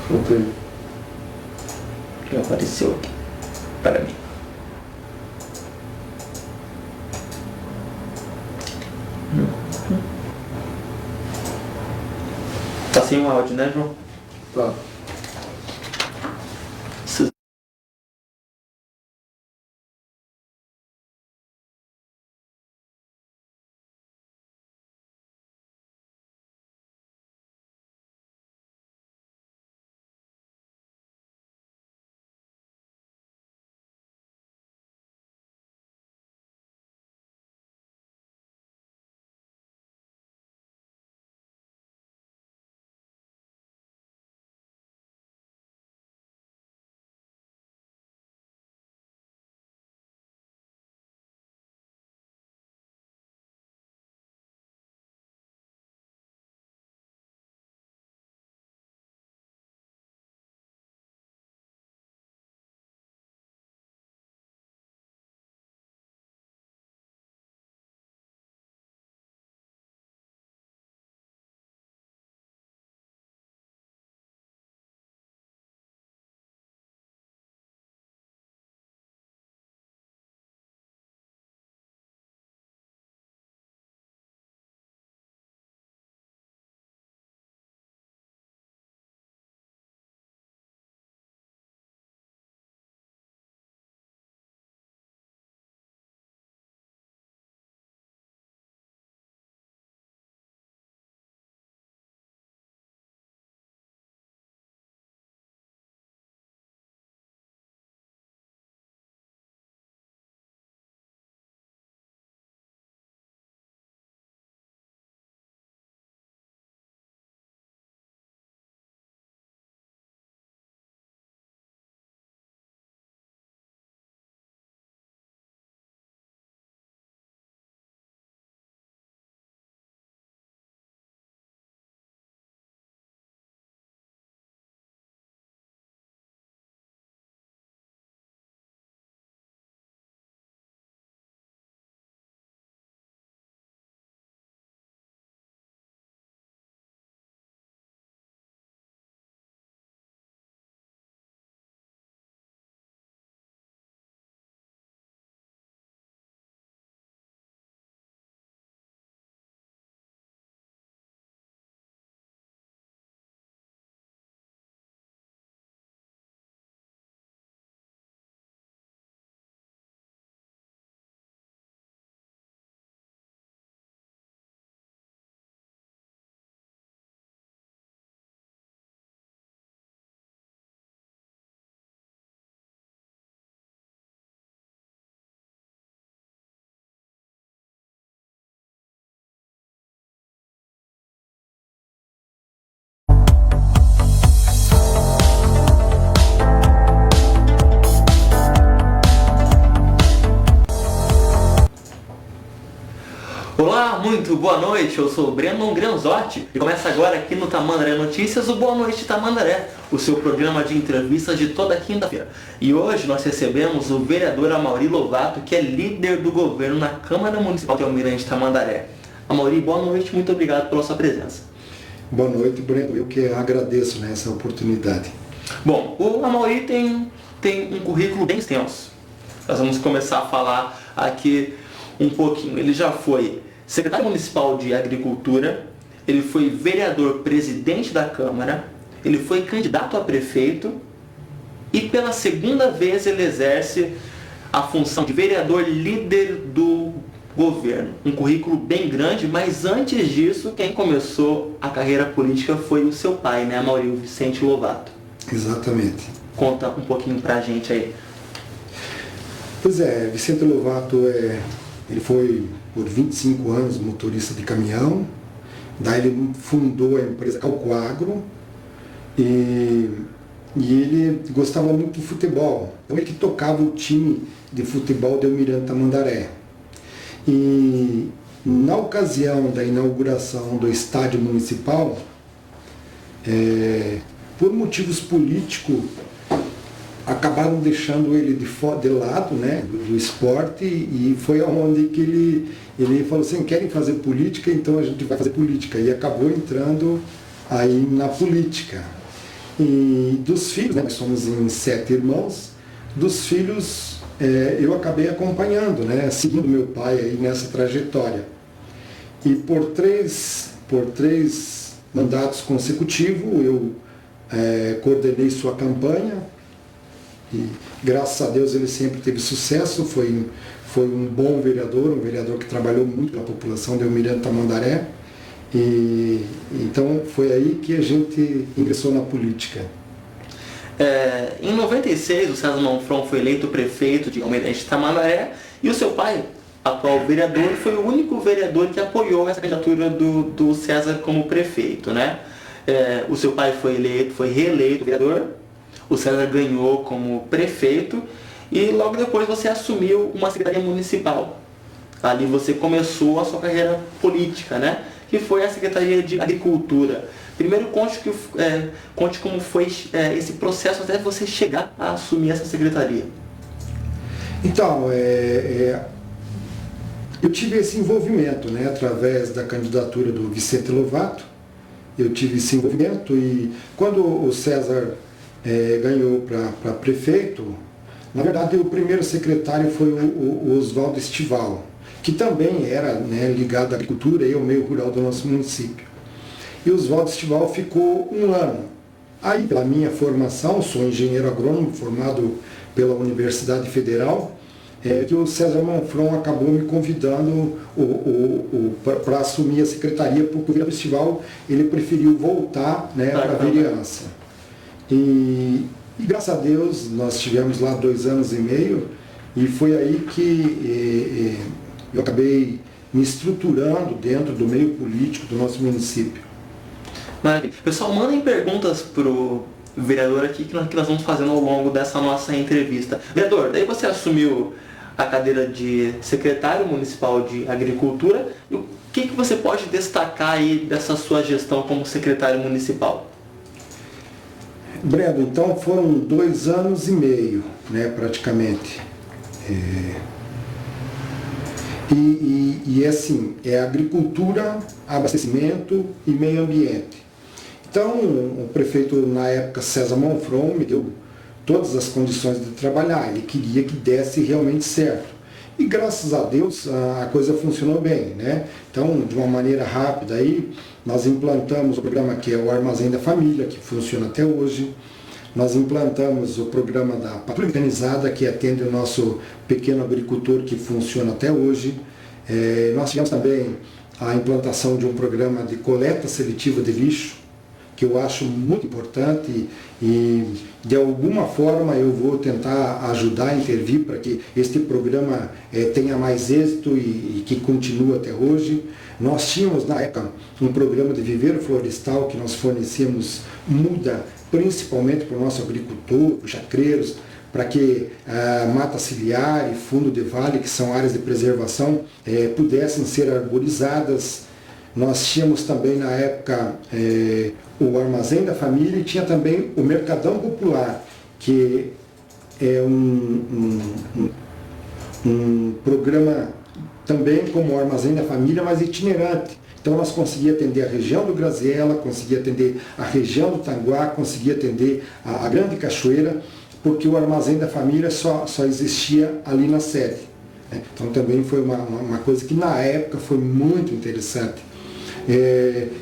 Voltei. Que apareceu aqui para mim. Tá sem o áudio, né, João? Tá. Olá, muito boa noite, eu sou o Breno Granzotti e começa agora aqui no Tamandaré Notícias o Boa Noite Tamandaré, o seu programa de entrevistas de toda quinta-feira. E hoje nós recebemos o vereador Amaury Lovato, que é líder do governo na Câmara Municipal de Almirante Tamandaré. Amaury, boa noite, muito obrigado pela sua presença. Boa noite, Breno, eu que agradeço essa oportunidade. Bom, o Amaury tem um currículo bem extenso. Nós vamos começar a falar aqui um pouquinho. Ele já foi secretário municipal de Agricultura, ele foi vereador presidente da Câmara, ele foi candidato a prefeito e pela segunda vez ele exerce a função de vereador líder do governo. Um currículo bem grande, mas antes disso, quem começou a carreira política foi o seu pai, né, Amaury, o Vicente Lovato. Exatamente. Conta um pouquinho pra gente aí. Pois é, Vicente Lovato ele foi por 25 anos motorista de caminhão, daí ele fundou a empresa Calcoagro e ele gostava muito de futebol. Então ele que tocava o time de futebol de Almirante Tamandaré. E na ocasião da inauguração do estádio municipal, por motivos políticos, acabaram deixando ele de lado, né, do esporte, e foi aonde que ele falou assim, querem fazer política, então a gente vai fazer política, e acabou entrando aí na política. E dos filhos, né, nós somos em 7 irmãos, dos filhos eu acabei acompanhando, né, seguindo meu pai aí nessa trajetória. E por três mandatos consecutivos eu coordenei sua campanha, e graças a Deus ele sempre teve sucesso, foi um bom vereador, um vereador que trabalhou muito pela população de Almirante Tamandaré, e então foi aí que a gente ingressou na política. Em 96 o César Manfron foi eleito prefeito de Almirante Tamandaré, e o seu pai, atual vereador, foi o único vereador que apoiou essa candidatura do César como prefeito, né? O seu pai foi reeleito vereador, o César ganhou como prefeito, e logo depois você assumiu uma secretaria municipal. Ali você começou a sua carreira política, né? Que foi a Secretaria de Agricultura. Primeiro conte como foi esse processo até você chegar a assumir essa secretaria. Então, eu tive esse envolvimento, né, através da candidatura do Vicente Lovato. Eu tive esse envolvimento, e quando o César ganhou para prefeito, na verdade o primeiro secretário foi o Oswaldo Estival, que também era, né, ligado à agricultura e ao meio rural do nosso município. E o Oswaldo Estival ficou 1 ano. Aí, pela minha formação, sou engenheiro agrônomo formado pela Universidade Federal, que o César Manfron acabou me convidando para assumir a secretaria, porque o vereador Estival ele preferiu voltar, né, para a vereança. E graças a Deus nós tivemos lá 2 anos e meio, e foi aí que eu acabei me estruturando dentro do meio político do nosso município. Maravilha. Pessoal, mandem perguntas pro vereador aqui que nós vamos fazendo ao longo dessa nossa entrevista. Vereador, daí você assumiu a cadeira de secretário municipal de Agricultura, e o que você pode destacar aí dessa sua gestão como secretário municipal? Breno, então foram 2 anos e meio, né, praticamente. E assim, agricultura, abastecimento e meio ambiente. Então, o prefeito, na época, César Manfron, me deu todas as condições de trabalhar. Ele queria que desse realmente certo. E graças a Deus a coisa funcionou bem, né? Então, de uma maneira rápida aí, nós implantamos o programa que é o Armazém da Família, que funciona até hoje. Nós implantamos o programa da Patrulha Mecanizada, que atende o nosso pequeno agricultor, que funciona até hoje. Nós tivemos também a implantação de um programa de coleta seletiva de lixo, que eu acho muito importante, e de alguma forma eu vou tentar ajudar a intervir para que este programa tenha mais êxito e que continue até hoje. Nós tínhamos na época um programa de viveiro florestal que nós fornecíamos muda principalmente para o nosso agricultor, os chacreiros, para que a mata ciliar e fundo de vale, que são áreas de preservação, pudessem ser arborizadas. Nós tínhamos também na época o Armazém da Família, e tinha também o Mercadão Popular, que é um programa também como o Armazém da Família, mas itinerante. Então nós conseguíamos atender a região do Graziella, conseguíamos atender a região do Tanguá, conseguíamos atender a Grande Cachoeira, porque o Armazém da Família só existia ali na sede. Então também foi uma coisa que na época foi muito interessante.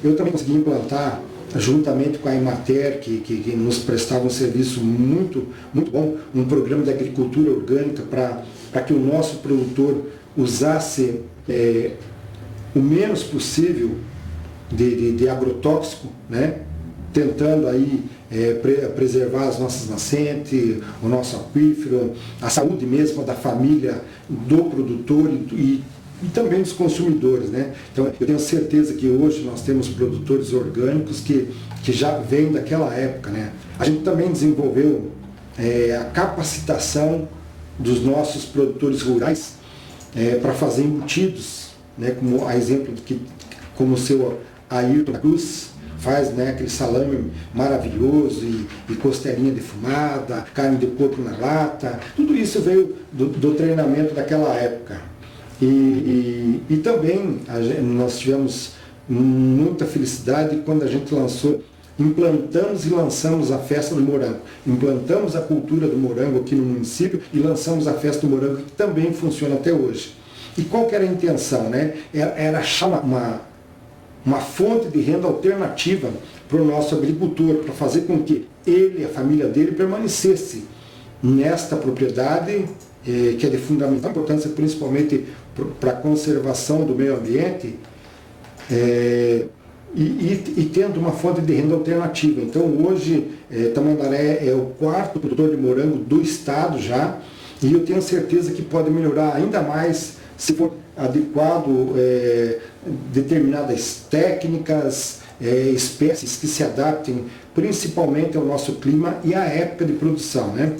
Eu também consegui implantar, juntamente com a Emater, que nos prestava um serviço muito, muito bom, um programa de agricultura orgânica para que o nosso produtor usasse o menos possível de agrotóxico, né? Tentando aí preservar as nossas nascentes, o nosso aquífero, a saúde mesmo da família do produtor e também dos consumidores, né? Então eu tenho certeza que hoje nós temos produtores orgânicos que já vêm daquela época, né? A gente também desenvolveu a capacitação dos nossos produtores rurais para fazer embutidos, né? Como a exemplo como o seu Ayrton Cruz, faz, né, aquele salame maravilhoso e costelinha defumada, carne de porco na lata. Tudo isso veio do treinamento daquela época. E também nós tivemos muita felicidade quando a gente implantamos e lançamos a festa do morango. Implantamos a cultura do morango aqui no município e lançamos a festa do morango, que também funciona até hoje. E qual que era a intenção, né? Era achar uma fonte de renda alternativa para o nosso agricultor, para fazer com que ele e a família dele permanecesse nesta propriedade, que é de fundamental importância, principalmente para a conservação do meio ambiente, e tendo uma fonte de renda alternativa. Então hoje Tamandaré é o 4º produtor de morango do estado já, e eu tenho certeza que pode melhorar ainda mais se for adequado determinadas técnicas, espécies que se adaptem principalmente ao nosso clima e à época de produção, né?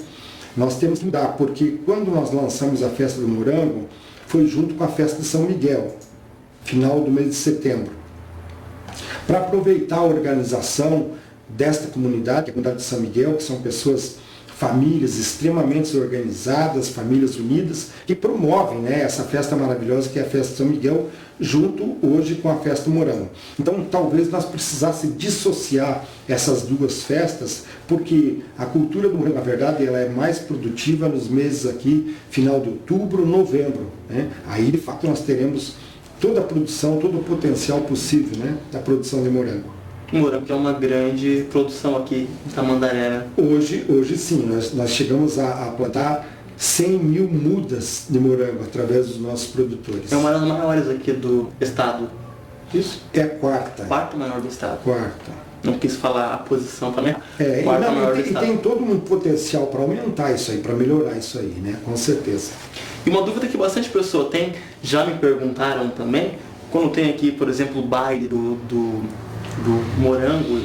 Nós temos que mudar, porque quando nós lançamos a festa do morango, foi junto com a festa de São Miguel, final do mês de setembro. Para aproveitar a organização desta comunidade, a comunidade de São Miguel, que são famílias extremamente organizadas, famílias unidas, que promovem, né, essa festa maravilhosa que é a festa de São Miguel, junto hoje com a festa do morango. Então talvez nós precisássemos dissociar essas duas festas, porque a cultura do morango, na verdade, ela é mais produtiva nos meses aqui, final de outubro, novembro, né? Aí de fato nós teremos toda a produção, todo o potencial possível, né, da produção de morango. O morango é uma grande produção aqui em Tamandaré, né? Hoje sim, nós chegamos a plantar 100 mil mudas de morango através dos nossos produtores. É uma das maiores aqui do estado. Isso? É a quarta. Quarta maior do estado. Quarta. Não quis falar a posição também. Quarta maior do estado. E tem todo um potencial para aumentar isso aí, para melhorar isso aí, né? Com certeza. E uma dúvida que bastante pessoa tem, já me perguntaram também, quando tem aqui, por exemplo, o baile do morango,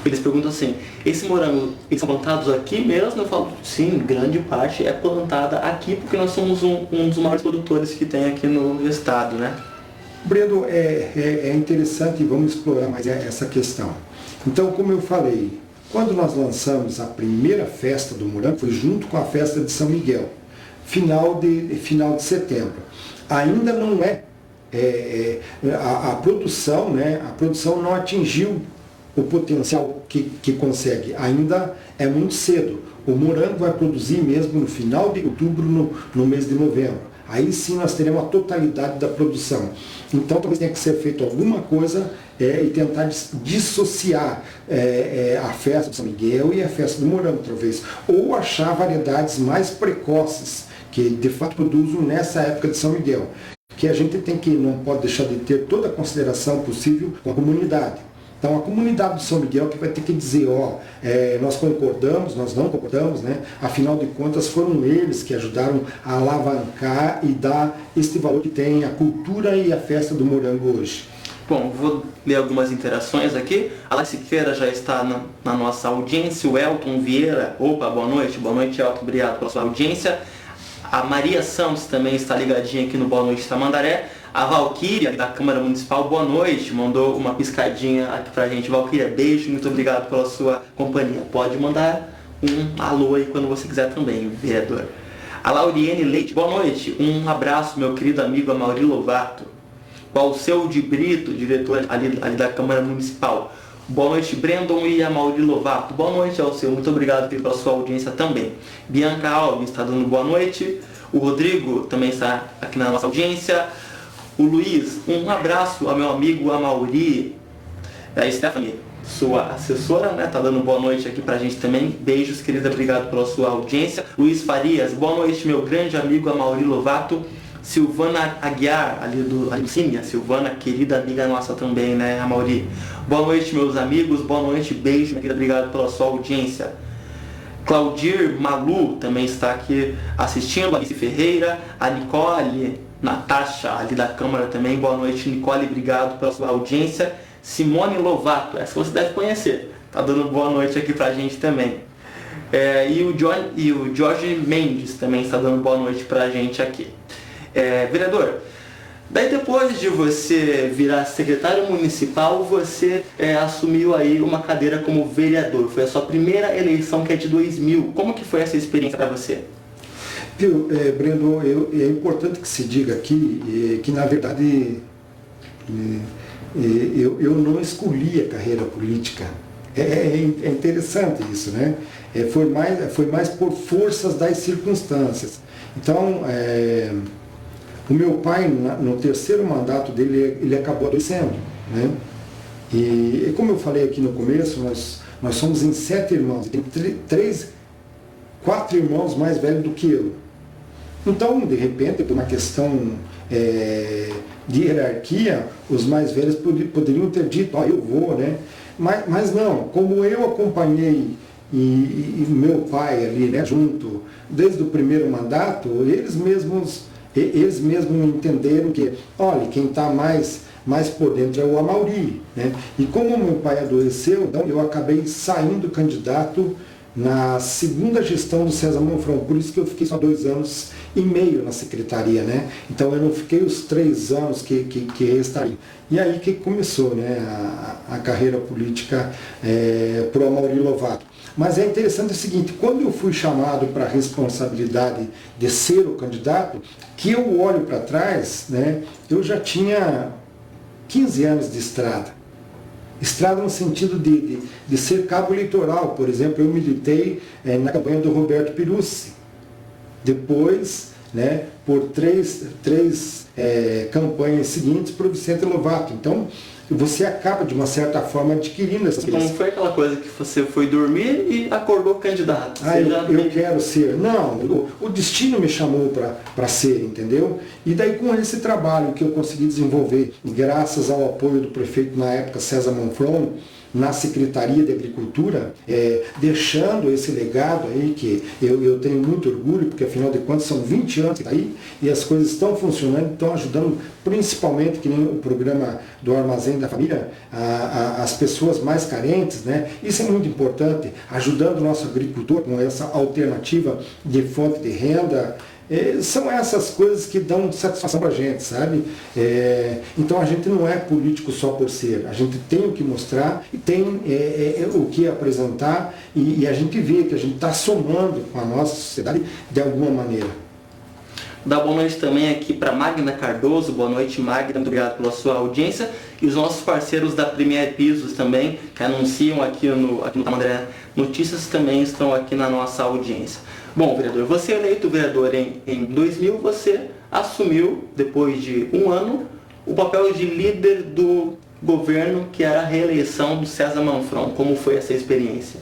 eles perguntam assim, esse morango, eles são plantados aqui mesmo? Eu falo, sim, grande parte é plantada aqui, porque nós somos um dos maiores produtores que tem aqui no estado, né? Breno, é interessante e vamos explorar mais essa questão. Então, como eu falei, quando nós lançamos a primeira festa do morango, foi junto com a festa de São Miguel, final de setembro. Ainda não a produção, né? A produção não atingiu o potencial que consegue. Ainda é muito cedo. O morango vai produzir mesmo no final de outubro, no mês de novembro. Aí sim nós teremos a totalidade da produção. Então talvez tenha que ser feito alguma coisa e tentar dissociar a festa de São Miguel e a festa do morango, talvez. Ou achar variedades mais precoces, que de fato produzem nessa época de São Miguel. Que a gente não pode deixar de ter toda a consideração possível com a comunidade. Então a comunidade de São Miguel que vai ter que dizer, nós concordamos, nós não concordamos, né? Afinal de contas foram eles que ajudaram a alavancar e dar este valor que tem a cultura e a festa do morango hoje. Bom, vou ler algumas interações aqui. A Laís Siqueira já está na nossa audiência, o Elton Vieira, opa, boa noite, Elton, obrigado pela sua audiência. A Maria Santos também está ligadinha aqui no Boa Noite Tamandaré. A Valquíria, da Câmara Municipal, boa noite, mandou uma piscadinha aqui pra gente. Valquíria, beijo, muito obrigado pela sua companhia. Pode mandar um alô aí quando você quiser também, vereador. A Lauriene Leite, boa noite, um abraço, meu querido amigo Amaury Lovato. O Alceu de Brito, diretor ali da Câmara Municipal. Boa noite, Brandon e Amaury Lovato. Boa noite, Alceu, muito obrigado pela sua audiência também. Bianca Alves está dando boa noite. O Rodrigo também está aqui na nossa audiência. O Luiz, um abraço ao meu amigo Amaury. A Stephanie, sua assessora, né, tá dando boa noite aqui pra gente também. Beijos, querida, obrigado pela sua audiência. Luiz Farias, boa noite, meu grande amigo Amaury Lovato. Silvana Aguiar, ali do Cine, Silvana, querida amiga nossa também, né, Amaury. Boa noite, meus amigos, boa noite, beijo, minha querida, obrigado pela sua audiência. Claudir Malu também está aqui assistindo, Alice Ferreira, a Nicole, Natasha, ali da Câmara também, boa noite, Nicole, obrigado pela sua audiência. Simone Lovato, essa você deve conhecer, tá dando boa noite aqui pra gente também. E o Jorge Mendes também está dando boa noite pra gente aqui. Vereador, Daí depois de você virar secretário municipal, você assumiu aí uma cadeira como vereador. Foi a sua primeira eleição, que é de 2000. Como que foi essa experiência para você? Viu, Breno, é importante que se diga aqui que na verdade eu não escolhi a carreira política. É interessante isso, né? Foi mais por forças das circunstâncias. Então, o meu pai, no terceiro mandato dele, ele acabou adoecendo, né? E como eu falei aqui no começo, nós somos em 7 irmãos, tem 4 irmãos mais velhos do que eu. Então, de repente, por uma questão de hierarquia, os mais velhos poderiam ter dito, eu vou, né? Mas não, como eu acompanhei e meu pai ali, né, junto, desde o primeiro mandato, eles mesmos entenderam que, olha, quem está mais por dentro é o Amaury, né? E como meu pai adoeceu, então eu acabei saindo candidato na segunda gestão do César Manfron, por isso que eu fiquei só 2 anos e meio na secretaria, né? Então eu não fiquei os 3 anos que restariam. E aí que começou, né, a carreira política para o Amaury Lovato. Mas é interessante o seguinte, quando eu fui chamado para a responsabilidade de ser o candidato, que eu olho para trás, né, eu já tinha 15 anos de estrada. Estrada no sentido de ser cabo eleitoral. Por exemplo, eu militei na campanha do Roberto Pirucci. Depois, né, por três campanhas seguintes para o Vicente Lovato. Então, você acaba, de uma certa forma, adquirindo essas coisas. Não foi aquela coisa que você foi dormir e acordou candidato? Eu quero ser. Não, o destino me chamou para ser, entendeu? E daí, com esse trabalho que eu consegui desenvolver, e graças ao apoio do prefeito na época, César Manfron, na Secretaria de Agricultura, deixando esse legado aí, que eu tenho muito orgulho, porque afinal de contas são 20 anos que está aí, e as coisas estão funcionando, estão ajudando principalmente, que nem o programa do Armazém da Família, as pessoas mais carentes, né? Isso é muito importante, ajudando o nosso agricultor com essa alternativa de fonte de renda. São essas coisas que dão satisfação para a gente, sabe? Então a gente não é político só por ser, a gente tem o que mostrar e tem o que apresentar e a gente vê que a gente está somando com a nossa sociedade de alguma maneira. Dá boa noite também aqui para Magna Cardoso. Boa noite, Magna, muito obrigado pela sua audiência. E os nossos parceiros da Premier Pisos também, que anunciam aqui no Tamandaré Notícias, também estão aqui na nossa audiência. Bom, vereador, você eleito vereador em 2000, você assumiu, depois de 1 ano, o papel de líder do governo, que era a reeleição do César Manfron. Como foi essa experiência?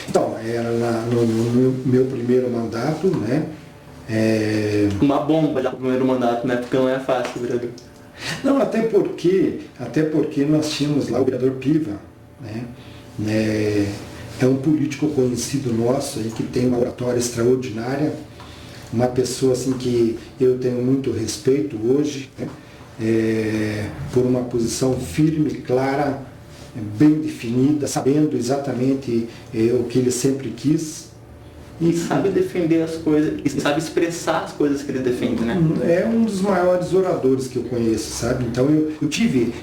Então, era no meu primeiro mandato, né? Uma bomba já no primeiro mandato, né? Porque não é fácil, vereador. Não, até porque nós tínhamos lá o vereador Piva, né? É um político conhecido nosso aí, que tem uma oratória extraordinária, uma pessoa assim que eu tenho muito respeito hoje, né? Por uma posição firme, clara, bem definida, sabendo exatamente o que ele sempre quis. E sabe defender as coisas, e sabe expressar as coisas que ele defende, né? É um dos maiores oradores que eu conheço, sabe? Então eu tive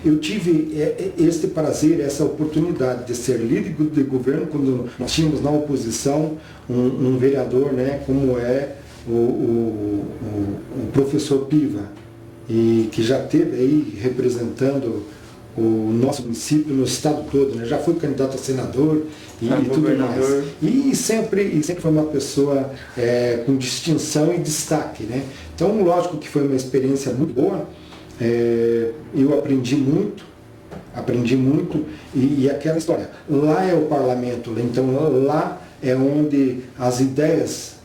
este prazer, essa oportunidade de ser líder de governo, quando nós tínhamos na oposição um vereador, né, como é o professor Piva, e que já esteve aí representando o nosso município no estado todo, né? Já foi candidato a senador e tudo mais. E sempre foi uma pessoa com distinção e destaque, né? Então, lógico que foi uma experiência muito boa. Eu aprendi muito e aquela história. Lá é o parlamento, então lá é onde as ideias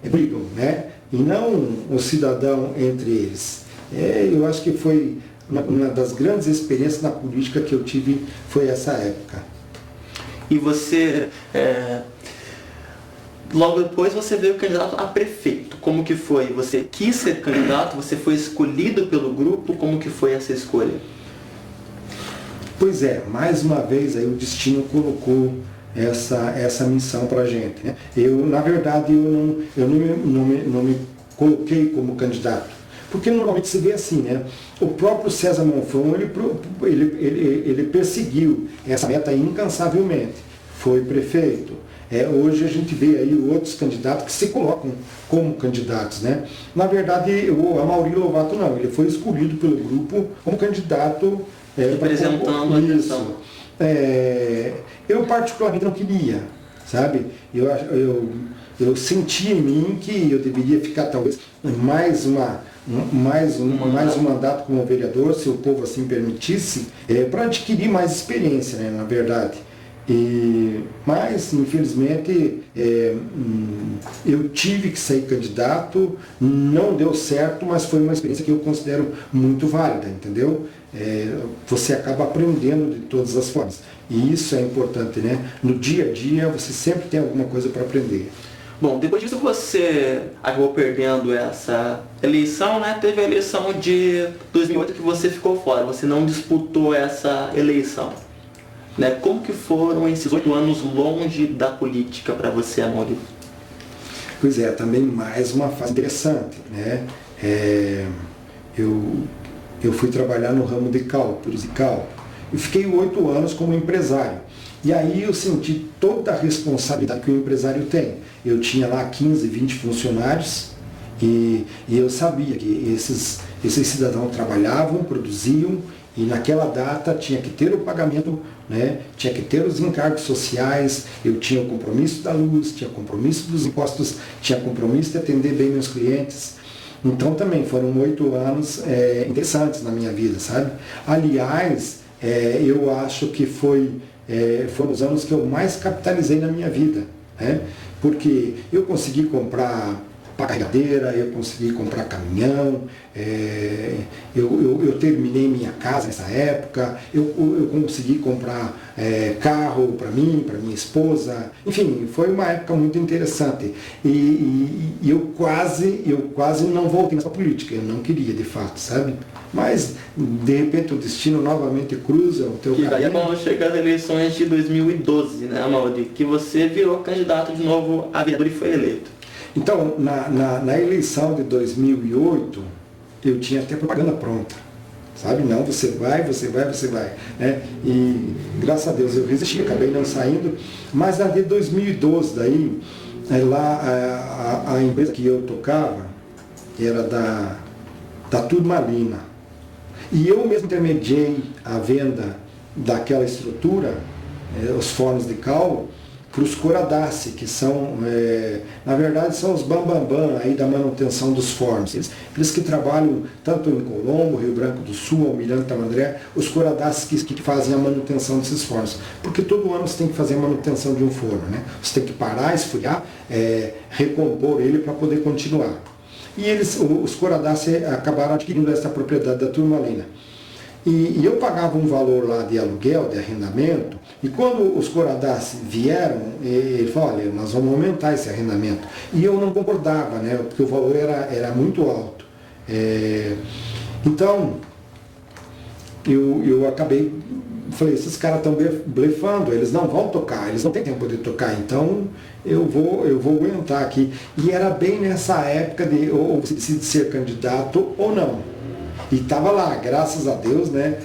brigam, né? E não o cidadão entre eles. Eu acho que foi uma das grandes experiências na política que eu tive, foi essa época. E você, logo depois você veio candidato a prefeito. Como que foi? Você quis ser candidato? Você foi escolhido pelo grupo? Como que foi essa escolha? Pois é, mais uma vez aí o destino colocou essa missão para a gente, né? Na verdade, eu não me coloquei como candidato. Porque normalmente se vê assim, né? O próprio César Monfron, ele perseguiu essa meta incansavelmente. Foi prefeito. Hoje a gente vê aí outros candidatos que se colocam como candidatos, né? Na verdade, o Amaury Lovato não, ele foi escolhido pelo grupo como candidato representando a eleição. Eu particularmente não queria, sabe? Eu senti em mim que eu deveria ficar talvez mais um mandato como vereador, se o povo assim permitisse, para adquirir mais experiência, né, na verdade. Mas, infelizmente, eu tive que sair candidato, não deu certo, mas foi uma experiência que eu considero muito válida, entendeu? Você acaba aprendendo de todas as formas. E isso é importante, né? No dia a dia, você sempre tem alguma coisa para aprender. Bom, depois disso você acabou perdendo essa eleição, né? Teve a eleição de 2008 que você ficou fora, você não disputou essa eleição. Né? Como que foram esses 8 anos longe da política para você, Amaury? Pois é, também mais uma fase interessante, né? Eu fui trabalhar no ramo de cálculos e cálculo. Eu fiquei 8 anos como empresário. E aí eu senti toda a responsabilidade que o empresário tem. Eu tinha lá 15, 20 funcionários e eu sabia que esses cidadãos trabalhavam, produziam, e naquela data tinha que ter o pagamento, né? Tinha que ter os encargos sociais, eu tinha o compromisso da luz, tinha o compromisso dos impostos, tinha o compromisso de atender bem meus clientes. Então também foram 8 anos interessantes na minha vida, sabe? Aliás, eu acho que foram os anos que eu mais capitalizei na minha vida, né? Porque eu consegui comprar carregadeira, eu consegui comprar caminhão, eu terminei minha casa nessa época, eu consegui comprar carro para mim, para minha esposa, enfim, foi uma época muito interessante. E eu quase não voltei nessa política, eu não queria de fato, sabe? Mas, de repente, o destino novamente cruza o teu caminho. E daí vamos chegar às eleições de 2012, né, Amaury? Que você virou candidato de novo a vereador e foi eleito. Então, na eleição de 2008, eu tinha até propaganda pronta, sabe? Não, você vai, né? E, graças a Deus, eu resisti, acabei não saindo. Mas na de 2012, daí, lá a empresa que eu tocava era da Turmalina. E eu mesmo intermediei a venda daquela estrutura, os fornos de cal, para os Coradassi, que são, na verdade, são os bambambam aí da manutenção dos fornos. Eles que trabalham tanto em Colombo, Rio Branco do Sul, Almirante Tamandaré, os Coradassi que fazem a manutenção desses fornos. Porque todo ano você tem que fazer a manutenção de um forno, né? Você tem que parar, esfriar, recompor ele para poder continuar. E os Coradassi acabaram adquirindo essa propriedade da Turmalina. E eu pagava um valor lá de aluguel, de arrendamento, e quando os Coradassi vieram, ele falou, olha, nós vamos aumentar esse arrendamento. E eu não concordava, né, porque o valor era muito alto. Então, eu acabei, falei, esses caras estão blefando, eles não vão tocar, eles não têm tempo de tocar, então eu vou aguentar aqui. E era bem nessa época de ou você decide ser candidato ou não. E estava lá, graças a Deus, né?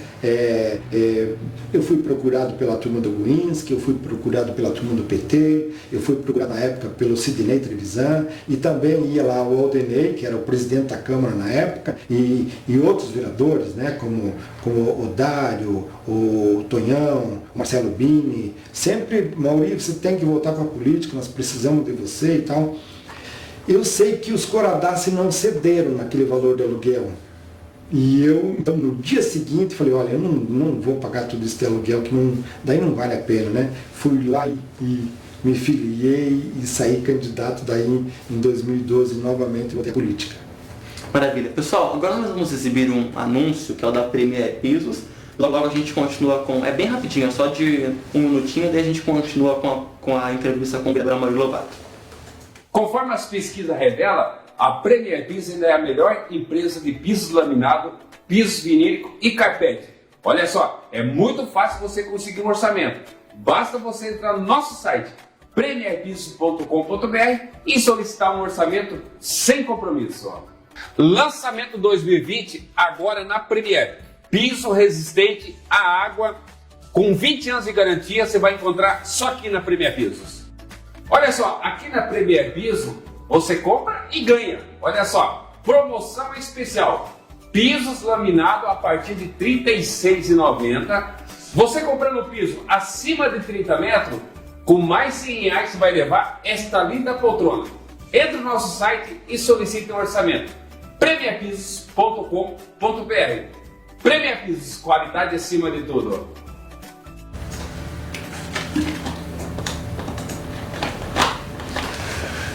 Eu fui procurado pela turma do Guinski, eu fui procurado pela turma do PT, eu fui procurado na época pelo Sidney Trevisan, e também ia lá o Aldenei, que era o presidente da Câmara na época, e outros vereadores, né? Como o Dário, o Tonhão, o Marcelo Bini, sempre, Maurício, você tem que voltar para a política, nós precisamos de você e tal. Eu sei que os Coradassi não cederam naquele valor de aluguel. E eu, então, no dia seguinte, falei, olha, eu não vou pagar tudo isso de aluguel, que daí não vale a pena, né? Fui lá e me filiei e saí candidato daí em 2012, novamente, voltei à política. Maravilha. Pessoal, agora nós vamos exibir um anúncio, que é o da Premier Pisos. Logo a gente continua com... É bem rapidinho, é só de 1 minutinho, daí a gente continua com a entrevista com o vereador Amaury Lovato. Conforme as pesquisas revelam, a Premier Pisos ainda é a melhor empresa de pisos laminado, pisos vinílico e carpete. Olha só, é muito fácil você conseguir um orçamento. Basta você entrar no nosso site premierpisos.com.br e solicitar um orçamento sem compromisso. Lançamento 2020 agora na Premier. Piso resistente à água com 20 anos de garantia, você vai encontrar só aqui na Premier Pisos. Olha só, aqui na Premier Piso você compra e ganha. Olha só, promoção especial. Pisos laminado a partir de R$ 36,90. Você comprando o piso acima de 30 metros, com mais R$100 você vai levar esta linda poltrona. Entre no nosso site e solicite um orçamento. premierpisos.com.br. Premier Pisos, qualidade acima de tudo.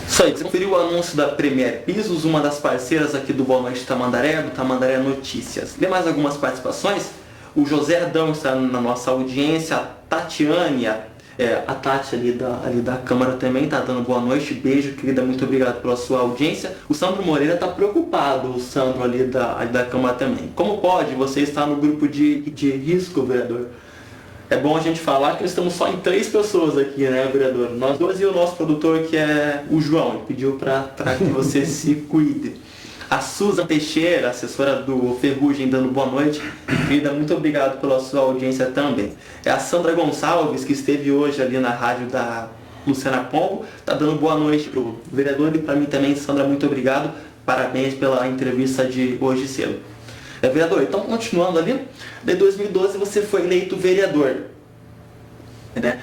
Isso aí, você conferiu o anúncio da Premier Pisos, uma das parceiras aqui do Boa Noite Tamandaré, do Tamandaré Notícias. Tem mais algumas participações? O José Adão está na nossa audiência, a Tatiane, a Tati ali da Câmara também está dando boa noite, beijo, querida, muito obrigado pela sua audiência. O Sandro Moreira está preocupado, o Sandro ali da Câmara também. Como pode você estar no grupo de risco, vereador? É bom a gente falar que nós estamos só em 3 pessoas aqui, né, vereador? Nós 2 e o nosso produtor, que é o João. Ele pediu para que você se cuide. A Susan Teixeira, assessora do Ferrugem, dando boa noite. Querida, muito obrigado pela sua audiência também. É a Sandra Gonçalves, que esteve hoje ali na rádio da Luciana Pombo, está dando boa noite para o vereador e para mim também. Sandra, muito obrigado. Parabéns pela entrevista de hoje cedo. Vereador, então continuando ali, em 2012 você foi eleito vereador, né?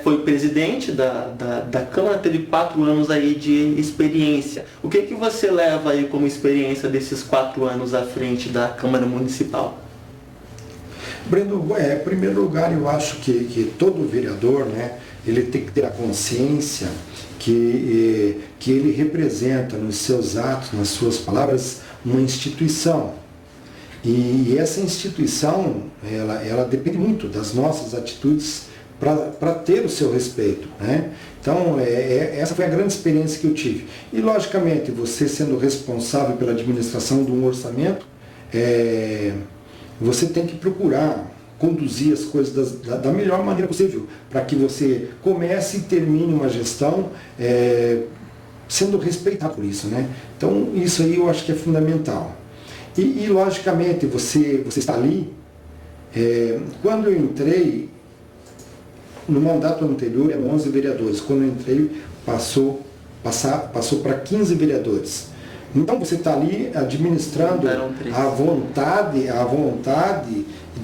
Foi presidente da Câmara, teve 4 anos aí de experiência. O que você leva aí como experiência desses 4 anos à frente da Câmara Municipal? Breno, em primeiro lugar, eu acho que todo vereador, né, ele tem que ter a consciência que ele representa nos seus atos, nas suas palavras, uma instituição. E essa instituição, ela depende muito das nossas atitudes para ter o seu respeito, né? Então, essa foi a grande experiência que eu tive. E, logicamente, você sendo responsável pela administração de um orçamento, você tem que procurar conduzir as coisas da melhor maneira possível, para que você comece e termine uma gestão sendo respeitado por isso, né? Então, isso aí eu acho que é fundamental. E logicamente, você está ali. Quando eu entrei, no mandato anterior, eram 11 vereadores. Quando eu entrei, passou para 15 vereadores. Então, você está ali administrando a vontade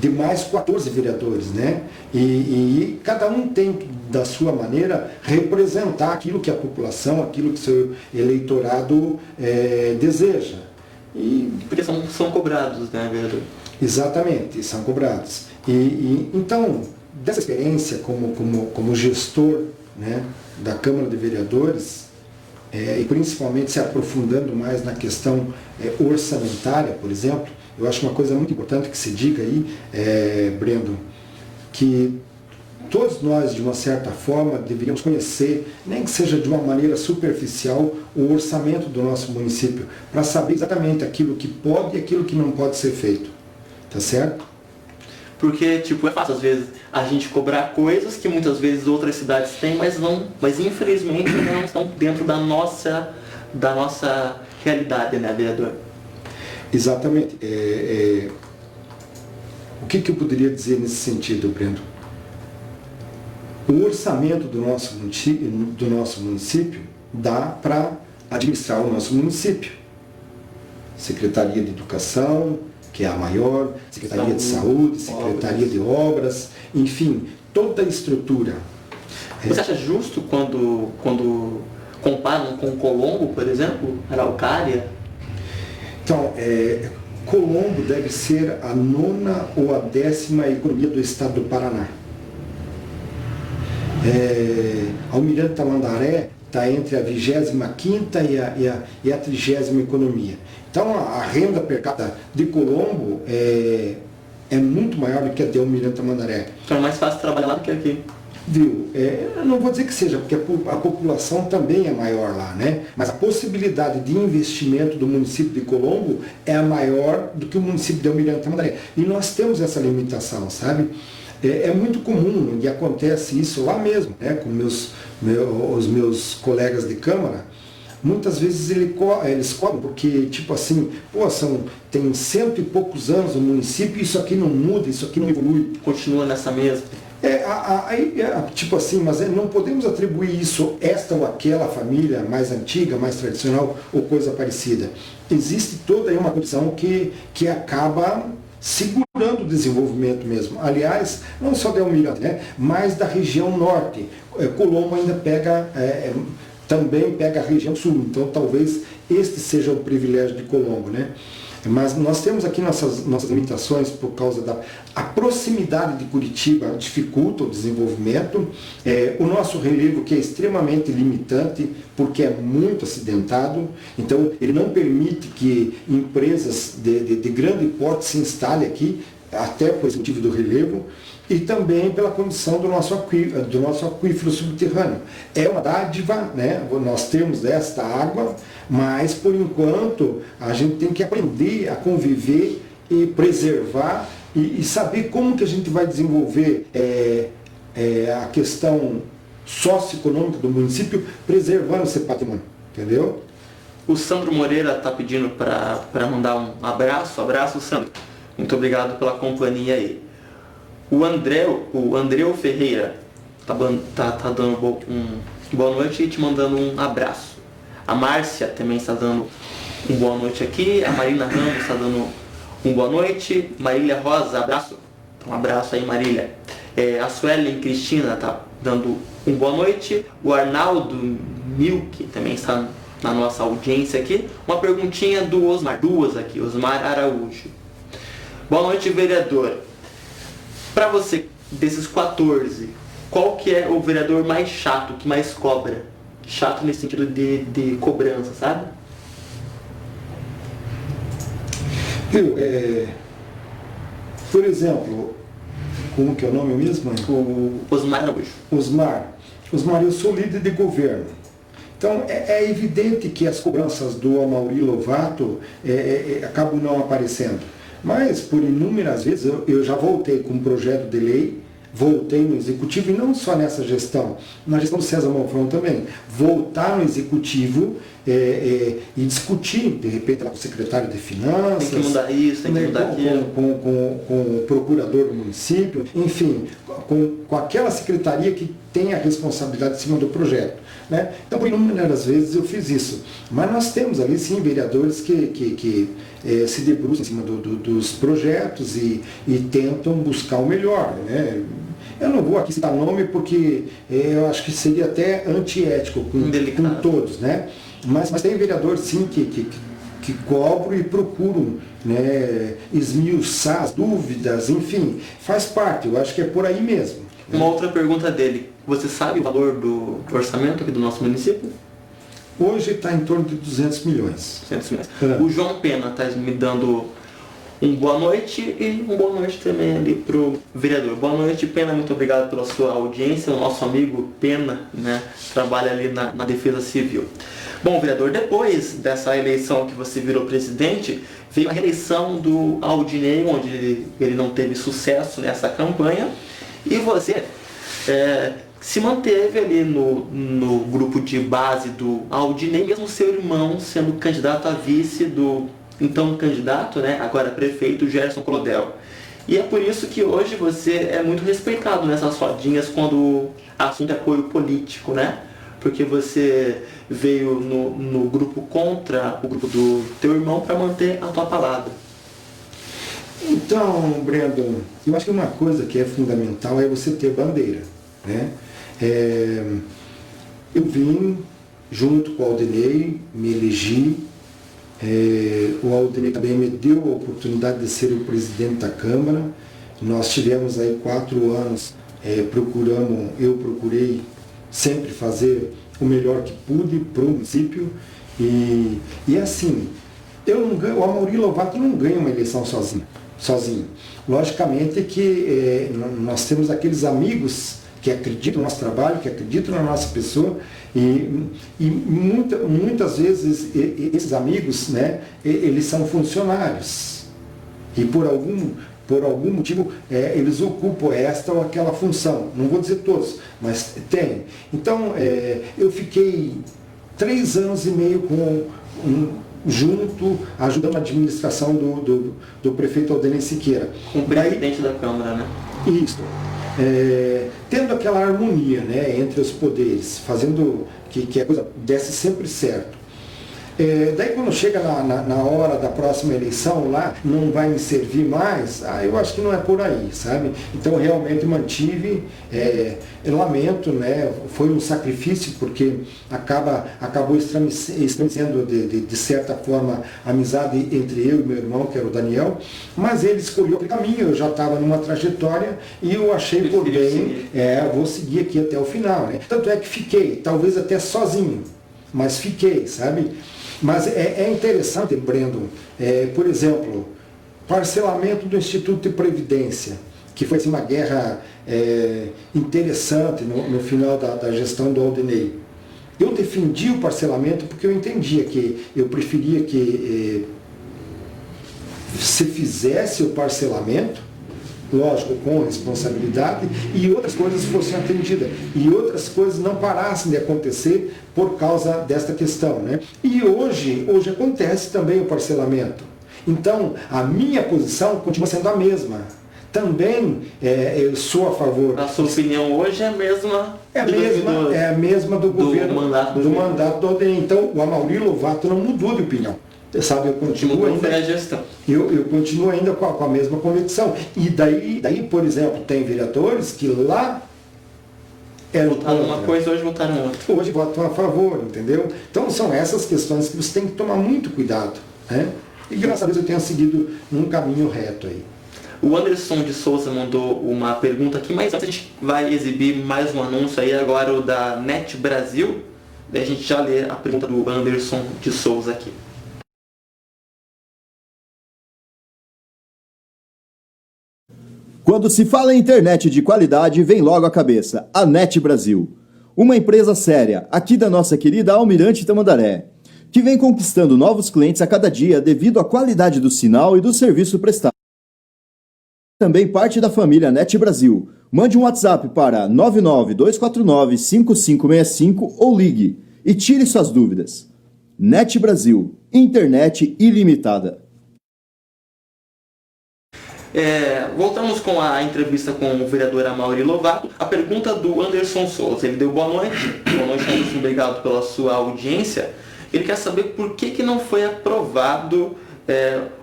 de mais 14 vereadores, né? E cada um tem, da sua maneira, representar aquilo que a população, aquilo que o seu eleitorado deseja. Porque são cobrados, né, vereador? Exatamente, são cobrados. Então, dessa experiência como gestor, né, da Câmara de Vereadores, e principalmente se aprofundando mais na questão orçamentária, por exemplo, eu acho uma coisa muito importante que se diga aí, Brendo, que todos nós, de uma certa forma, deveríamos conhecer, nem que seja de uma maneira superficial, o orçamento do nosso município, para saber exatamente aquilo que pode e aquilo que não pode ser feito. Tá certo? Porque, é fácil, às vezes, a gente cobrar coisas que muitas vezes outras cidades têm, mas infelizmente não estão dentro da nossa realidade, né, vereador? Exatamente. O que eu poderia dizer nesse sentido, Brendo? O orçamento do nosso município dá para administrar o nosso município. Secretaria de Educação, que é a maior, Secretaria de Saúde, Secretaria de Obras, enfim, toda a estrutura. Você acha justo quando comparam com Colombo, por exemplo, Araucária? Então, Colombo deve ser a 9ª ou a 10ª economia do estado do Paraná. Almirante Tamandaré está entre a 25ª e a 30ª economia. Então a renda per capita de Colombo é muito maior do que a de Almirante Tamandaré. Então é mais fácil trabalhar lá do que aqui. Viu? Eu não vou dizer que seja, porque a população também é maior lá, né? Mas a possibilidade de investimento do município de Colombo é maior do que o município de Almirante Tamandaré. E nós temos essa limitação, sabe? É muito comum, e acontece isso lá mesmo, né, com os meus colegas de Câmara. muitas vezes eles cobram, porque, tipo assim, pô, tem 100 e poucos anos no município, isso aqui não muda, isso aqui não evolui. Continua nessa mesma. Tipo assim, mas não podemos atribuir isso esta ou aquela família mais antiga, mais tradicional ou coisa parecida. Existe toda aí uma condição que acaba segurando o desenvolvimento mesmo. Aliás, não só da Almirante, né, mas da região norte. Colombo ainda também pega a região sul, então talvez este seja o privilégio de Colombo, né? Mas nós temos aqui nossas limitações por causa a proximidade de Curitiba dificulta o desenvolvimento, o nosso relevo que é extremamente limitante porque é muito acidentado, então ele não permite que empresas de grande porte se instalem aqui, até por esse motivo do relevo, e também pela condição do nosso aquífero subterrâneo. É uma dádiva, né? Nós temos esta água, mas por enquanto a gente tem que aprender a conviver e preservar e saber como que a gente vai desenvolver a questão socioeconômica do município, preservando esse patrimônio, entendeu? O Sandro Moreira está pedindo para mandar um abraço. Abraço, Sandro. Muito obrigado pela companhia aí. O Andreu Ferreira tá dando boa noite e te mandando um abraço. A Márcia também está dando um boa noite aqui. A Marina Ramos está dando um boa noite. Marília Rosa, abraço. Um abraço aí, Marília. A Suelen Cristina está dando um boa noite. O Arnaldo Milk também está na nossa audiência aqui. Uma perguntinha do Osmar. Duas aqui. Osmar Araújo. Boa noite, vereador. Para você, desses 14, qual que é o vereador mais chato, que mais cobra? Chato nesse sentido de cobrança, sabe? Por exemplo, como que é o nome mesmo? O Osmar Araújo. Osmar, eu sou líder de governo. Então, é evidente que as cobranças do Amaury Lovato acabam não aparecendo. Mas, por inúmeras vezes, eu já voltei com um projeto de lei, voltei no Executivo, e não só nessa gestão, na gestão do César Monfrão também, voltar no Executivo e discutir, de repente, com o secretário de Finanças, tem que mudar isso, tem que mudar aquilo, com o procurador do município, enfim, com aquela secretaria que tem a responsabilidade em cima do projeto. Né? Então, por inúmeras vezes eu fiz isso. Mas nós temos ali, sim, vereadores que se debruçam em cima dos projetos e tentam buscar o melhor. Né? Eu não vou aqui citar nome porque eu acho que seria até antiético com todos. Né? Mas tem vereadores, sim, que cobram e procuram, né, esmiuçar as dúvidas, enfim, faz parte, eu acho que é por aí mesmo. Uma outra pergunta dele, você sabe o valor do orçamento aqui do nosso município? Hoje está em torno de 200 milhões. 200 milhões. O João Pena está me dando um boa noite e um boa noite também ali para o vereador. Boa noite, Pena, muito obrigado pela sua audiência. O nosso amigo Pena, né, trabalha ali na Defesa Civil. Bom, vereador, depois dessa eleição que você virou presidente, veio a reeleição do Aldinei, onde ele não teve sucesso nessa campanha, e você se manteve ali no grupo de base do Aldinei, mesmo seu irmão sendo candidato a vice do então candidato, né, agora prefeito, Gerson Clodel. E é por isso que hoje você é muito respeitado nessas rodinhas quando o assunto é apoio político, né? Porque você veio no grupo contra o grupo do teu irmão para manter a tua palavra. Então, Brandon, eu acho que uma coisa que é fundamental é você ter bandeira. Né? Eu vim junto com o Aldinei, me elegi, o Aldinei também me deu a oportunidade de ser o presidente da Câmara. Nós tivemos aí 4 anos, eu procurei sempre fazer o melhor que pude para o município e assim, o Amaury Lovato não ganha uma eleição sozinho. Logicamente que nós temos aqueles amigos que acreditam no nosso trabalho, que acreditam na nossa pessoa e muitas vezes esses amigos, né, eles são funcionários e por algum motivo eles ocupam esta ou aquela função. Não vou dizer todos, mas tem. Então eu fiquei 3 anos e meio junto, ajudando a administração do prefeito Aldenei Siqueira. Com o presidente da Câmara, né? Isso. Tendo aquela harmonia, né, entre os poderes, fazendo que a coisa desse sempre certo. Daí quando chega na hora da próxima eleição lá, não vai me servir mais, eu acho que não é por aí, sabe? Então realmente mantive, eu lamento, né? Foi um sacrifício porque acabou estremecendo de certa forma a amizade entre eu e meu irmão, que era o Daniel, mas ele escolheu o caminho, eu já estava numa trajetória e eu achei por bem, vou seguir aqui até o final, né? Tanto é que fiquei, talvez até sozinho, mas fiquei, sabe? Mas é interessante, Brendo, por exemplo, parcelamento do Instituto de Previdência, que foi assim, uma guerra interessante no final da gestão do Aldenei. Eu defendi o parcelamento porque eu entendia que eu preferia que se fizesse o parcelamento, lógico, com responsabilidade, e outras coisas fossem atendidas, e outras coisas não parassem de acontecer por causa desta questão, né? E hoje acontece também o parcelamento. Então, a minha posição continua sendo a mesma. Também eu sou a favor. A sua opinião hoje é a mesma? É a mesma do governo, do mandato do Aldenei. Então, o Amaury Lovato não mudou de opinião. Sabe, eu continuo ainda, eu continuo ainda com a mesma convicção. E daí, por exemplo, tem vereadores que lá votaram uma coisa, hoje votaram outra. Hoje votam a favor, entendeu? Então são essas questões que você tem que tomar muito cuidado, né? E graças a Deus eu tenho seguido num caminho reto aí. O Anderson de Souza mandou uma pergunta aqui, mas antes a gente vai exibir mais um anúncio aí, agora o da NET Brasil. Daí a gente já lê a pergunta do Anderson de Souza aqui. Quando se fala em internet de qualidade, vem logo à cabeça a NET Brasil. Uma empresa séria, aqui da nossa querida Almirante Tamandaré, que vem conquistando novos clientes a cada dia devido à qualidade do sinal e do serviço prestado. Também parte da família NET Brasil. Mande um WhatsApp para 992495565 ou ligue e tire suas dúvidas. NET Brasil, internet ilimitada. Voltamos com a entrevista com o vereador Amaury Lovato. A pergunta do Anderson Souza. Ele deu boa noite. Boa noite, Anderson. Obrigado pela sua audiência. Ele quer saber por que não foi aprovado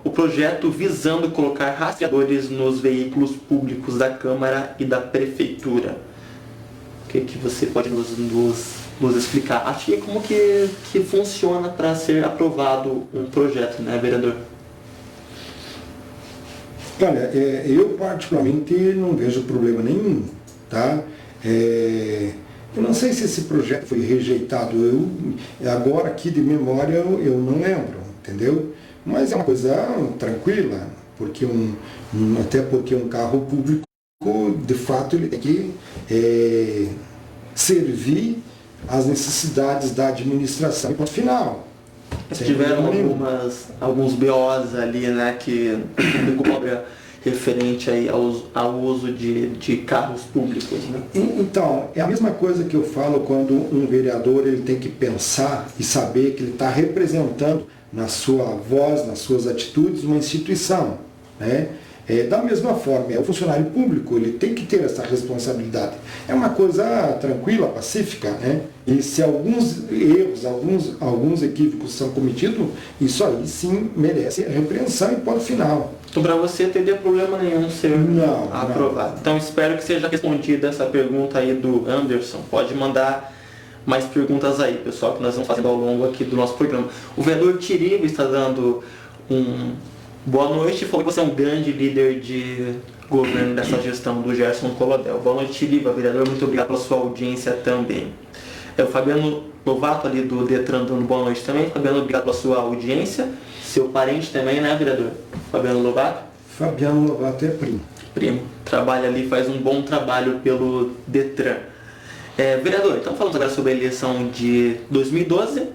o projeto visando colocar rastreadores nos veículos públicos da Câmara e da Prefeitura. O que você pode nos explicar? Acho que como que funciona para ser aprovado um projeto, né, vereador? Olha, eu particularmente não vejo problema nenhum, tá? Eu não sei se esse projeto foi rejeitado, agora aqui de memória eu não lembro, entendeu? Mas é uma coisa tranquila, porque até porque um carro público, de fato, ele tem que servir às necessidades da administração e ponto final. Tiveram alguns BOs ali, né, que cobra referente aí ao uso de carros públicos, né? Então, é a mesma coisa que eu falo quando um vereador ele tem que pensar e saber que ele está representando na sua voz, nas suas atitudes, uma instituição, né? Da mesma forma, o funcionário público ele tem que ter essa responsabilidade. É uma coisa tranquila, pacífica, né? E se alguns erros, alguns equívocos são cometidos, isso aí sim merece repreensão e ponto final. Então para você não teria problema nenhum ser aprovado. Não. Então espero que seja respondida essa pergunta aí do Anderson. Pode mandar mais perguntas aí, pessoal, que nós vamos fazendo ao longo aqui do nosso programa. O vereador Tiriba está dando boa noite, falou que você é um grande líder de governo dessa gestão do Gerson Colodel. Boa noite, Tiriba, vereador, muito obrigado pela sua audiência também. O Fabiano Lovato ali do Detran dando boa noite também. Fabiano, obrigado pela sua audiência. Seu parente também, né, vereador? Fabiano Lovato? Fabiano Lovato é primo. Primo. Trabalha ali, faz um bom trabalho pelo Detran. Vereador, então falamos agora sobre a eleição de 2012.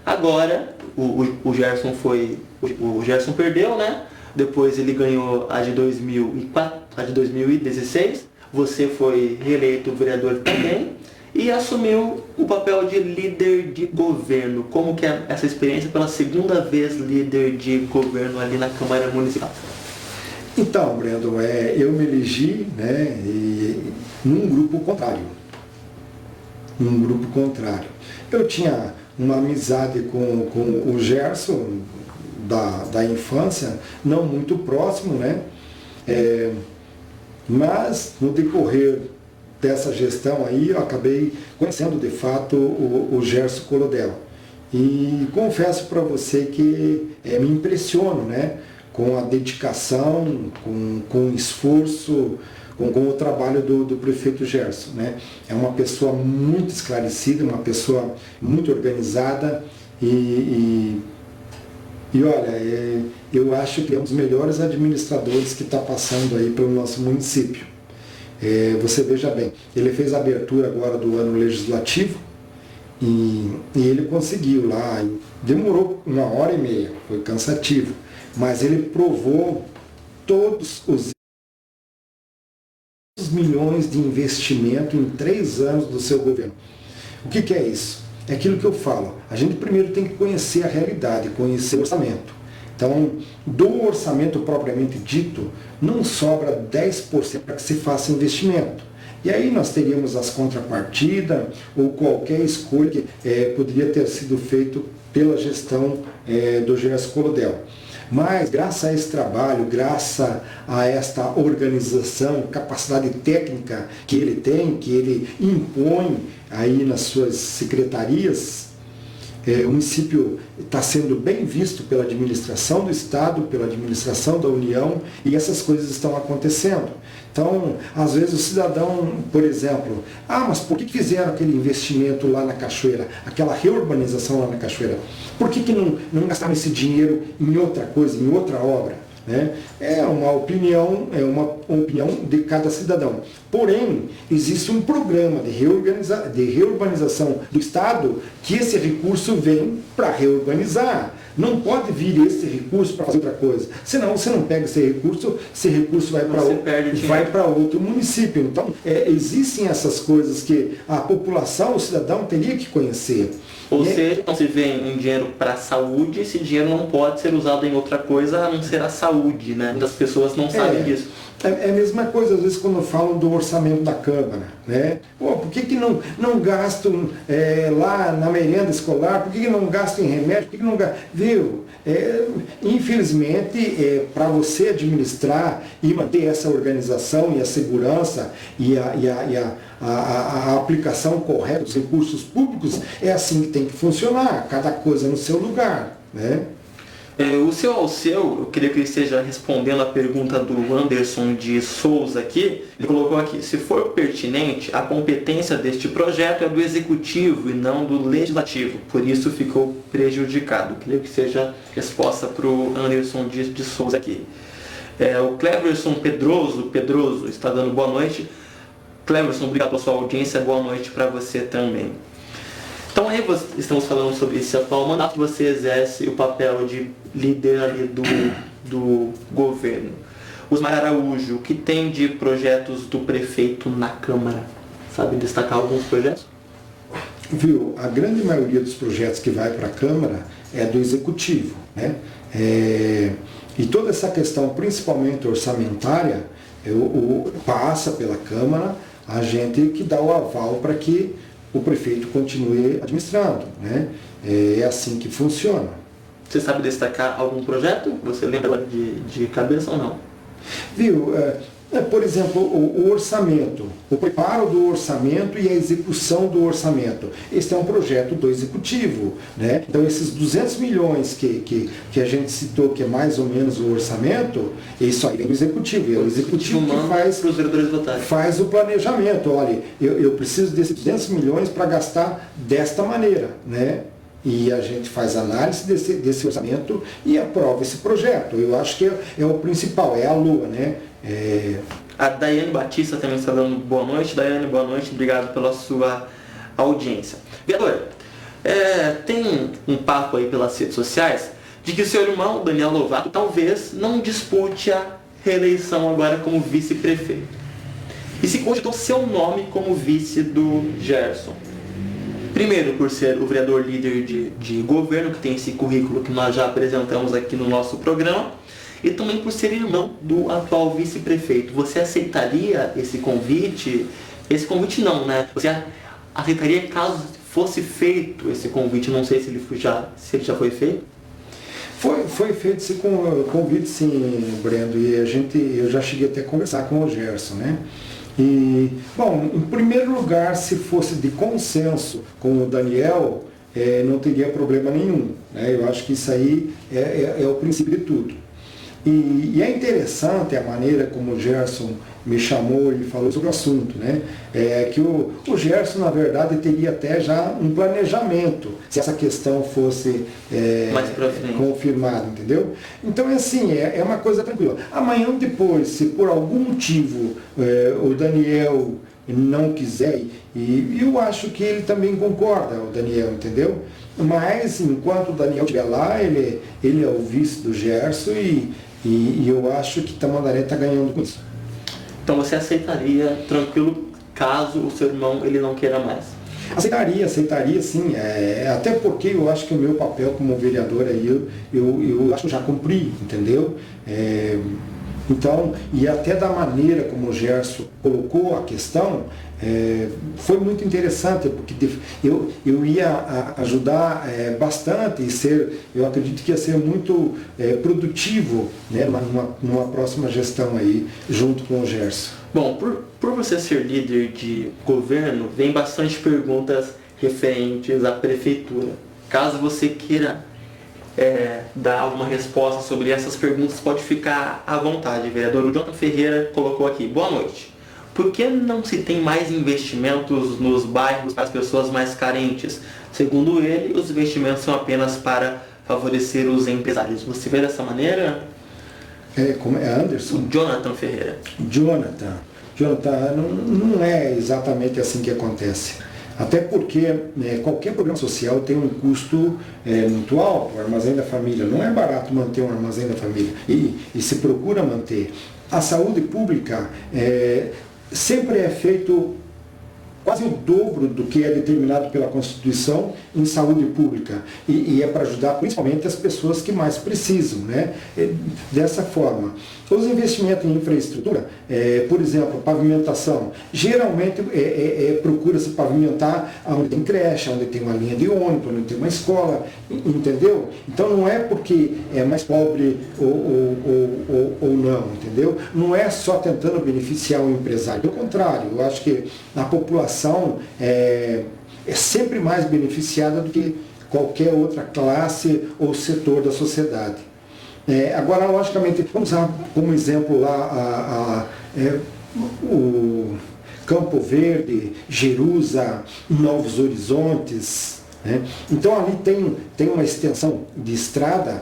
Agora, o Gerson perdeu, né? Depois ele ganhou a de 2004, a de 2016. Você foi reeleito vereador também e assumiu o papel de líder de governo. Como que é essa experiência pela segunda vez líder de governo ali na Câmara Municipal? Então, Brendo, eu me elegi, né, num grupo contrário. Eu tinha uma amizade com o Gerson da infância, não muito próximo, né? Mas no decorrer dessa gestão aí, eu acabei conhecendo de fato o Gerson Colodel. E confesso para você que me impressiono, né? Com a dedicação, com o esforço, com o trabalho do prefeito Gerson, né? É uma pessoa muito esclarecida, uma pessoa muito organizada e olha, eu acho que é um dos melhores administradores que está passando aí pelo nosso município. Você veja bem, ele fez a abertura agora do ano legislativo e ele conseguiu lá, demorou 1h30, foi cansativo, mas ele provou todos os milhões de investimento em 3 anos do seu governo. O que é isso? É aquilo que eu falo, a gente primeiro tem que conhecer a realidade, conhecer o orçamento. Então, do orçamento propriamente dito, não sobra 10% para que se faça investimento. E aí nós teríamos as contrapartidas ou qualquer escolha que poderia ter sido feito pela gestão do Gerson Colodel. Mas, graças a esse trabalho, graças a esta organização, capacidade técnica que ele tem, que ele impõe aí nas suas secretarias, o município está sendo bem visto pela administração do Estado, pela administração da União, e essas coisas estão acontecendo. Então, às vezes o cidadão, por exemplo, mas por que fizeram aquele investimento lá na Cachoeira, aquela reurbanização lá na Cachoeira? Por que não gastaram esse dinheiro em outra coisa, em outra obra? Né? É uma opinião de cada cidadão. Porém, existe um programa de reurbanização do Estado que esse recurso vem para reurbanizar. Não pode vir esse recurso para fazer outra coisa. Senão você não pega esse recurso vai para outro município. Então, existem essas coisas que a população, o cidadão teria que conhecer. Ou seja, então se vem um dinheiro para a saúde, esse dinheiro não pode ser usado em outra coisa a não ser a saúde, né? Muitas pessoas não sabem disso. É a mesma coisa, às vezes, quando falam do orçamento da Câmara, né? Por que não gastam lá na merenda escolar? Por que não gastam em remédio? Por que não gastam? Viu? Infelizmente, para você administrar e manter essa organização e a segurança e a aplicação correta dos recursos públicos, é assim que tem que funcionar, cada coisa no seu lugar, né? O seu Alceu, eu queria que ele esteja respondendo a pergunta do Anderson de Souza aqui. Ele colocou aqui: se for pertinente, a competência deste projeto é do Executivo e não do Legislativo, por isso ficou prejudicado. Eu queria que seja resposta para o Anderson de Souza aqui. O Cleverson Pedroso está dando boa noite. Cleverson, obrigado pela sua audiência, boa noite para você também. Então aí estamos falando sobre esse atual mandato, você exerce o papel de líder ali do governo. Osmar Araújo, o que tem de projetos do prefeito na Câmara? Sabe destacar alguns projetos? Viu, a grande maioria dos projetos que vai para a Câmara é do Executivo, né? E toda essa questão, principalmente orçamentária, passa pela Câmara, a gente que dá o aval para que o prefeito continue administrando, né? É assim que funciona. Você sabe destacar algum projeto? Você lembra de cabeça ou não? Viu, por exemplo, o orçamento, o preparo do orçamento e a execução do orçamento. Esse é um projeto do Executivo, né? Então esses 200 milhões que a gente citou, que é mais ou menos o orçamento, isso aí vem do Executivo. É o Executivo que faz o planejamento. Olha, eu preciso desses 200 milhões para gastar desta maneira, né? E a gente faz análise desse orçamento e aprova esse projeto. Eu acho que é o principal, é a lua, né? A Daiane Batista também está dando boa noite. Daiane, boa noite, obrigado pela sua audiência. Vereador, tem um papo aí pelas redes sociais de que o seu irmão, Daniel Lovato, talvez não dispute a reeleição agora como vice-prefeito. E se cogitou seu nome como vice do Gerson. Primeiro, por ser o vereador líder de governo, que tem esse currículo que nós já apresentamos aqui no nosso programa, e também por ser irmão do atual vice-prefeito. Você aceitaria esse convite? Esse convite não, né? Você aceitaria caso fosse feito esse convite? Não sei se ele já foi feito. Foi feito esse convite, sim, Brendo, e eu já cheguei até a conversar com o Gerson, né? E, bom, em primeiro lugar, se fosse de consenso com o Daniel, não teria problema nenhum, né? Eu acho que isso aí é o princípio de tudo. E é interessante a maneira como o Gerson me chamou e falou sobre o assunto, né? Que o Gerson, na verdade, teria até já um planejamento, se essa questão fosse confirmada, entendeu? Então, assim, é uma coisa tranquila. Amanhã ou depois, se por algum motivo o Daniel não quiser, e eu acho que ele também concorda, o Daniel, entendeu? Mas, enquanto o Daniel estiver lá, ele é o vice do Gerson e eu acho que Tamandaré está ganhando com isso. Então você aceitaria tranquilo caso o seu irmão ele não queira mais? Aceitaria sim. Até porque eu acho que o meu papel como vereador aí, eu acho que já cumpri, entendeu? Então, e até da maneira como o Gerson colocou a questão, foi muito interessante, porque eu ia ajudar bastante e eu acredito que ia ser muito produtivo, né, numa próxima gestão aí, junto com o Gerson. Bom, por você ser líder de governo, vem bastante perguntas referentes à prefeitura. Caso você queira dar alguma resposta sobre essas perguntas, pode ficar à vontade, vereador. O Jonathan Ferreira colocou aqui: boa noite. Por que não se tem mais investimentos nos bairros para as pessoas mais carentes? Segundo ele, os investimentos são apenas para favorecer os empresários. Você vê dessa maneira? Como é Anderson? O Jonathan Ferreira. Jonathan, não é exatamente assim que acontece. Até porque qualquer programa social tem um custo muito alto. O Armazém da Família, não é barato manter um Armazém da Família, e se procura manter. A saúde pública sempre é feito quase o dobro do que é determinado pela Constituição em saúde pública, e é para ajudar principalmente as pessoas que mais precisam, né? Dessa forma. Os investimentos em infraestrutura, por exemplo, pavimentação, geralmente procura-se pavimentar onde tem creche, onde tem uma linha de ônibus, onde tem uma escola, entendeu? Então não é porque é mais pobre ou não, entendeu? Não é só tentando beneficiar o empresário, pelo contrário, eu acho que a população é sempre mais beneficiada do que qualquer outra classe ou setor da sociedade. Agora, logicamente, vamos usar como exemplo lá o Campo Verde, Jerusa, Novos Horizontes, né? Então ali tem uma extensão de estrada,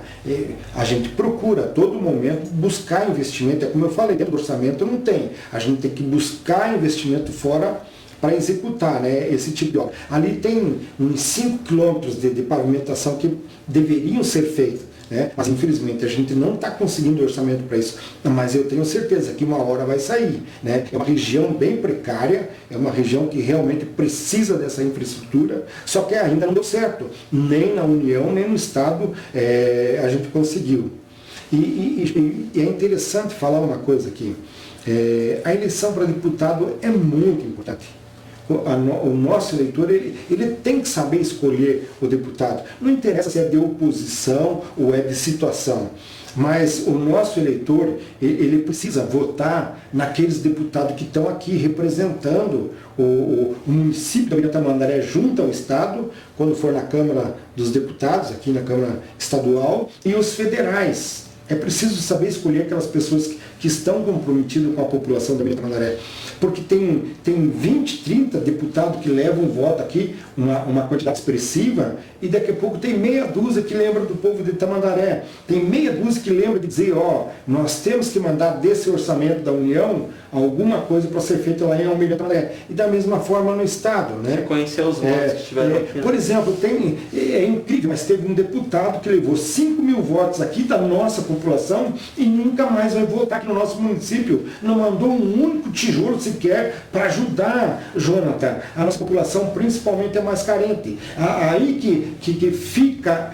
a gente procura a todo momento buscar investimento, como eu falei, dentro do orçamento não tem, a gente tem que buscar investimento fora para executar, né, esse tipo de obra. Ali tem uns 5 quilômetros de pavimentação que deveriam ser feitos, né? Mas infelizmente a gente não está conseguindo orçamento para isso, mas eu tenho certeza que uma hora vai sair, né? É uma região bem precária, é uma região que realmente precisa dessa infraestrutura, só que ainda não deu certo, nem na União, nem no Estado a gente conseguiu. E é interessante falar uma coisa aqui, a eleição para deputado é muito importante. O nosso eleitor ele tem que saber escolher o deputado. Não interessa se é de oposição ou é de situação, mas o nosso eleitor ele precisa votar naqueles deputados que estão aqui representando o município da Tamandaré junto ao Estado, quando for na Câmara dos Deputados, aqui na Câmara Estadual, e os federais. É preciso saber escolher aquelas pessoas que estão comprometidas com a população da Tamandaré. Porque tem 20, 30 deputados que levam voto aqui, uma quantidade expressiva, e daqui a pouco tem meia dúzia que lembra do povo de Tamandaré. Tem meia dúzia que lembra de dizer, nós temos que mandar desse orçamento da União alguma coisa para ser feita lá em Almeida Tamandaré. E da mesma forma no Estado, né? Reconhecer os votos que estiveram aqui. Por exemplo, é incrível, mas teve um deputado que levou 5 mil votos aqui da nossa população população e nunca mais vai voltar aqui no nosso município. Não mandou um único tijolo sequer para ajudar, Jonathan. A nossa população principalmente é mais carente. Aí que fica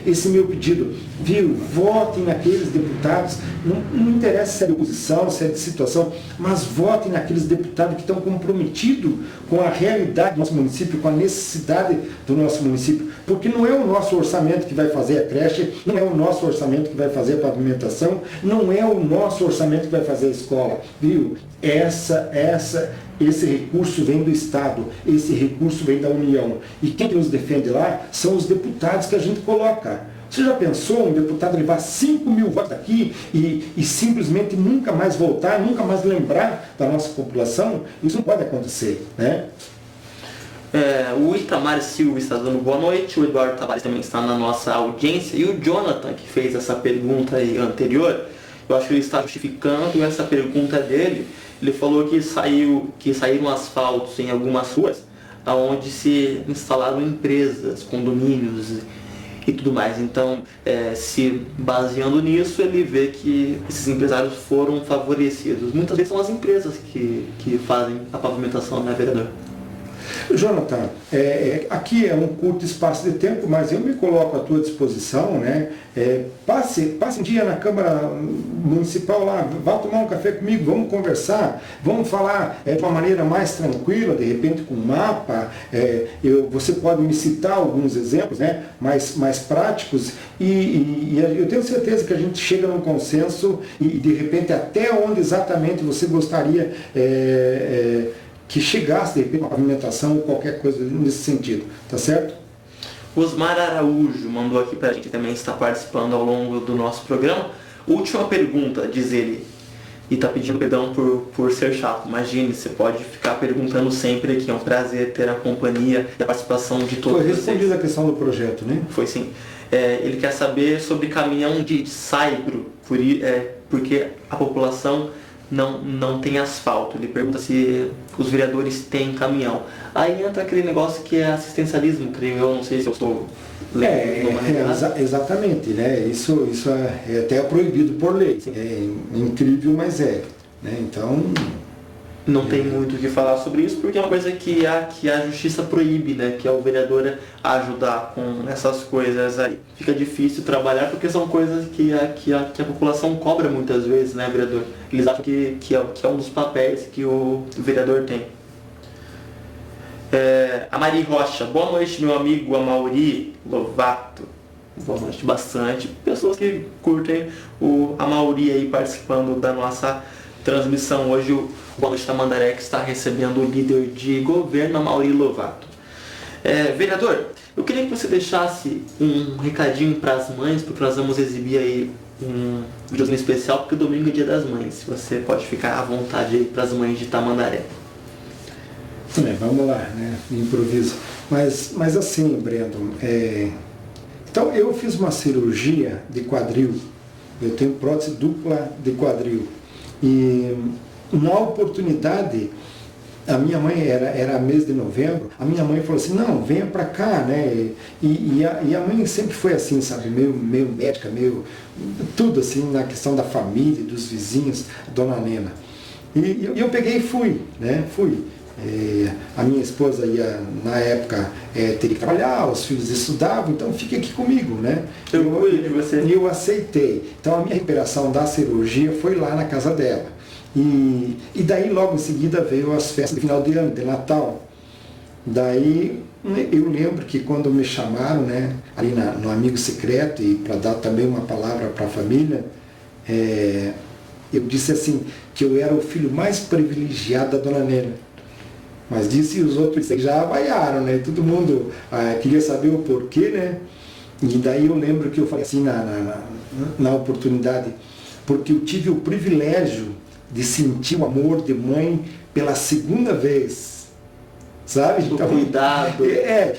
esse meu pedido, viu? Votem naqueles deputados, não interessa se é de oposição, se é de situação, mas votem naqueles deputados que estão comprometidos com a realidade do nosso município, com a necessidade do nosso município, porque não é o nosso orçamento que vai fazer a creche, não é o nosso orçamento que vai fazer a pavimentação, não é o nosso orçamento que vai fazer a escola, viu? Esse recurso vem do Estado, esse recurso vem da União. E quem nos defende lá são os deputados que a gente coloca. Você já pensou um deputado levar 5 mil votos daqui e simplesmente nunca mais voltar, nunca mais lembrar da nossa população? Isso não pode acontecer, né? O Itamar Silva está dando boa noite, o Eduardo Tavares também está na nossa audiência, e o Jonathan, que fez essa pergunta aí anterior, eu acho que ele está justificando essa pergunta dele. Ele falou que saíram asfaltos em algumas ruas onde se instalaram empresas, condomínios e tudo mais. Então, se baseando nisso, ele vê que esses empresários foram favorecidos. Muitas vezes são as empresas que fazem a pavimentação, né, vereador? Jonathan, aqui é um curto espaço de tempo, mas eu me coloco à tua disposição, né? Passe um dia na Câmara Municipal lá, vá tomar um café comigo, vamos conversar, vamos falar de uma maneira mais tranquila, de repente com um mapa. Você pode me citar alguns exemplos, né? mais práticos, e eu tenho certeza que a gente chega num consenso e de repente até onde exatamente você gostaria que chegasse, de repente, uma pavimentação ou qualquer coisa nesse sentido, tá certo? Osmar Araújo mandou aqui pra gente, também está participando ao longo do nosso programa. Última pergunta, diz ele, e está pedindo perdão por ser chato. Imagine, você pode ficar perguntando sempre aqui, é um prazer ter a companhia e a participação de todos vocês. Foi respondida a questão do projeto, né? Foi sim. Ele quer saber sobre caminhão de saibro, porque a população não tem asfalto. Ele pergunta se os vereadores têm caminhão. Aí entra aquele negócio que é assistencialismo, creio eu, não sei se eu estou lendo. Exatamente, né? Isso é até proibido por lei. É incrível, mas né? Então... Não tem muito o que falar sobre isso, porque é uma coisa que a justiça proíbe, né? Que é o vereador ajudar com essas coisas aí. Fica difícil trabalhar porque são coisas que a população cobra muitas vezes, né, vereador? Eles acham que é um dos papéis que o vereador tem. A Mari Rocha, boa noite, meu amigo Amauri Lovato. Boa noite, bastante. Pessoas que curtem o Amauri aí participando da nossa transmissão. Hoje o Boa Noite Tamandaré que está recebendo o líder de governo, Amauri Lovato. Vereador, eu queria que você deixasse um recadinho para as mães, porque nós vamos exibir aí um videozinho especial, porque domingo é dia das mães. Você pode ficar à vontade aí para as mães de Tamandaré. Vamos lá, né? Improviso. Mas assim, Brandon, então eu fiz uma cirurgia de quadril. Eu tenho prótese dupla de quadril. E na oportunidade, a minha mãe, era mês de novembro, a minha mãe falou assim, não, venha pra cá, né? E a mãe sempre foi assim, sabe, meio médica, meio tudo assim, na questão da família, dos vizinhos, Dona Nena. E eu peguei e fui, né? A minha esposa ia, na época, teria que trabalhar, os filhos estudavam, então fique aqui comigo, né? Eu aceitei. Então a minha recuperação da cirurgia foi lá na casa dela. E daí logo em seguida veio as festas de final de ano, de Natal. Daí eu lembro que quando me chamaram, né, ali no Amigo Secreto, e para dar também uma palavra para a família, eu disse assim, que eu era o filho mais privilegiado da Dona Nena. Mas disse os outros já avaiaram, né? Todo mundo queria saber o porquê, né? E daí eu lembro que eu falei assim na oportunidade, porque eu tive o privilégio de sentir o amor de mãe pela segunda vez, sabe? Então, cuidado.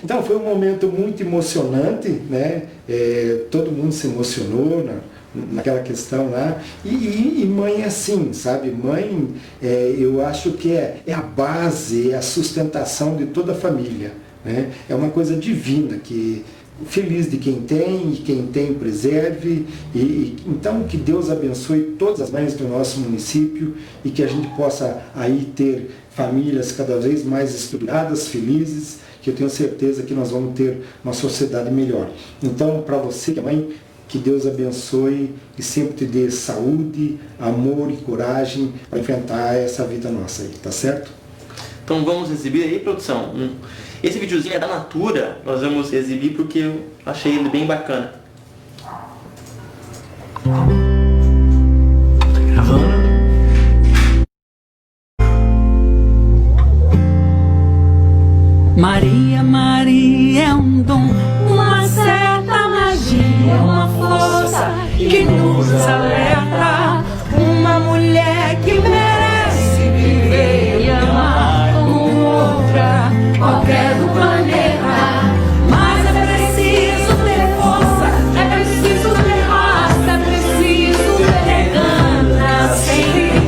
Então foi um momento muito emocionante, né? Todo mundo se emocionou naquela questão lá. E mãe é assim, sabe? Mãe, eu acho que é a base, é a sustentação de toda a família, né? É uma coisa divina que feliz de quem tem, e quem tem preserve, então que Deus abençoe todas as mães do nosso município e que a gente possa aí ter famílias cada vez mais estruturadas, felizes, que eu tenho certeza que nós vamos ter uma sociedade melhor. Então, para você que é mãe, que Deus abençoe e sempre te dê saúde, amor e coragem para enfrentar essa vida nossa aí, tá certo? Então vamos exibir aí, produção. Esse videozinho é da Natura, nós vamos exibir porque eu achei ele bem bacana. Maria, Maria é um dom, uma certa magia, uma força que nos alerta. Uma mulher que merece viver e amar como outra, qualquer do planeta. Mas é preciso ter força, é preciso ter raça, é preciso ter gana sempre.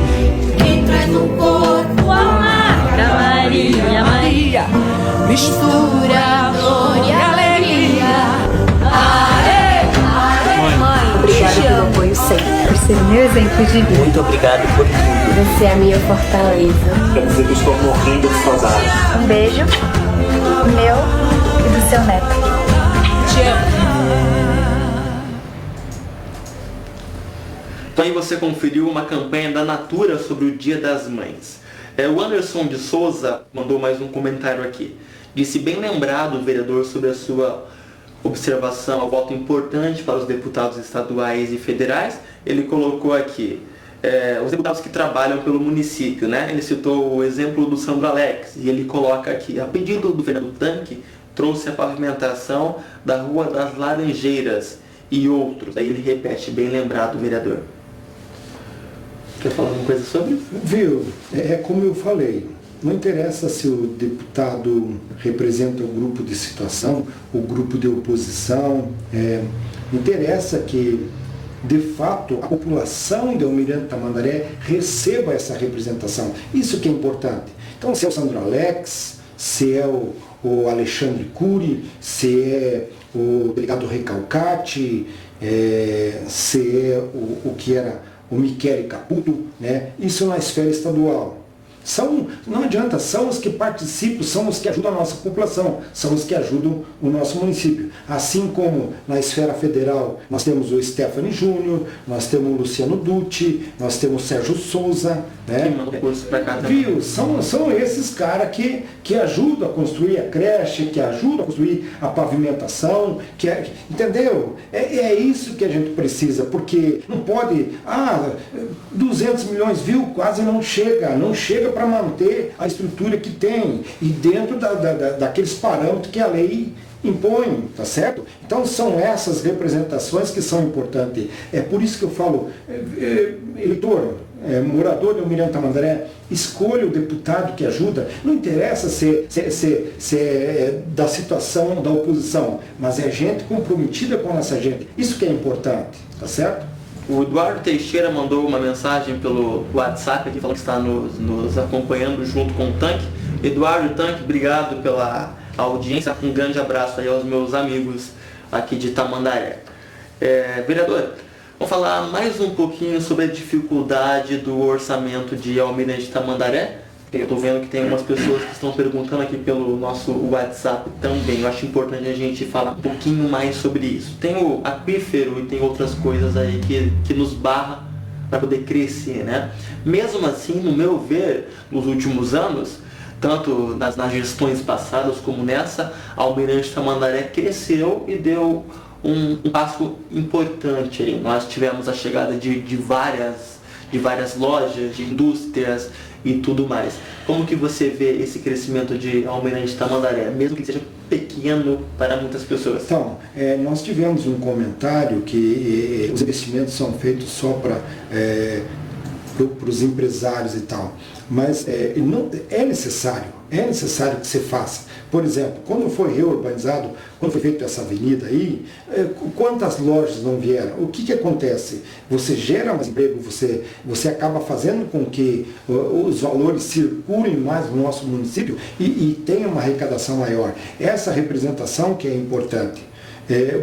Quem traz no corpo a marca Maria, Maria. Mistura dor e alegria. Aê, aê. Mãe, obrigada pelo apoio sempre, por ser meu exemplo de vida. Muito obrigado por tudo. Você é a minha fortaleza. Quer dizer que eu estou morrendo de saudade. Um beijo, meu e do seu neto. Te amo. Então aí você conferiu uma campanha da Natura sobre o Dia das Mães. O Anderson de Souza mandou mais um comentário aqui. Disse: bem lembrado o vereador sobre a sua observação ao voto importante para os deputados estaduais e federais. Ele colocou aqui os deputados que trabalham pelo município, né? Ele citou o exemplo do Sandro Alex e ele coloca aqui: a pedido do Fernando Tanque, trouxe a pavimentação da Rua das Laranjeiras e outros. Aí ele repete: bem lembrado, vereador. Quer falar alguma coisa sobre? Viu, é como eu falei. Não interessa se o deputado representa o grupo de situação, o grupo de oposição. Interessa que, de fato, a população de Almirante Tamandaré receba essa representação. Isso que é importante. Então, se é o Sandro Alex, se é o Alexandre Cury, se é o delegado Recalcati, se é o que era o Michele Caputo, né? Isso na esfera estadual. Não adianta, são os que participam, são os que ajudam a nossa população, são os que ajudam o nosso município. Assim como na esfera federal nós temos o Stephanie Júnior, nós temos o Luciano Dutti, nós temos o Sérgio Souza, né? Viu? São esses caras que ajudam a construir a creche, que ajudam a construir a pavimentação, entendeu? É isso que a gente precisa, porque não pode, 200 milhões, viu? Quase não chega para manter a estrutura que tem e dentro daqueles parâmetros que a lei impõe, tá certo? Então são essas representações que são importantes. É por isso que eu falo, eleitor, morador de Almirante Tamandaré, escolha o deputado que ajuda. Não interessa se é da situação da oposição, mas é gente comprometida com a nossa gente. Isso que é importante, tá certo? O Eduardo Teixeira mandou uma mensagem pelo WhatsApp aqui, falando que está nos acompanhando junto com o Tanque. Eduardo e Tanque, obrigado pela audiência. Um grande abraço aí aos meus amigos aqui de Tamandaré. Vereador, vamos falar mais um pouquinho sobre a dificuldade do orçamento de Almirante Tamandaré. Eu estou vendo que tem algumas pessoas que estão perguntando aqui pelo nosso WhatsApp também. Eu acho importante a gente falar um pouquinho mais sobre isso. Tem o aquífero e tem outras coisas aí que nos barra para poder crescer, né? Mesmo assim, no meu ver, nos últimos anos, tanto nas gestões passadas como nessa, Almirante Tamandaré cresceu e deu um passo importante aí. Nós tivemos a chegada de várias lojas, de indústrias e tudo mais. Como que você vê esse crescimento de Almirante Tamandaré, mesmo que seja pequeno para muitas pessoas? Então, nós tivemos um comentário que os investimentos são feitos só para os empresários e tal, mas não, é necessário que se faça. Por exemplo, quando foi reurbanizado, quando foi feita essa avenida aí, quantas lojas não vieram? O que acontece? Você gera mais emprego, você acaba fazendo com que os valores circulem mais no nosso município e tenha uma arrecadação maior. Essa representação que é importante.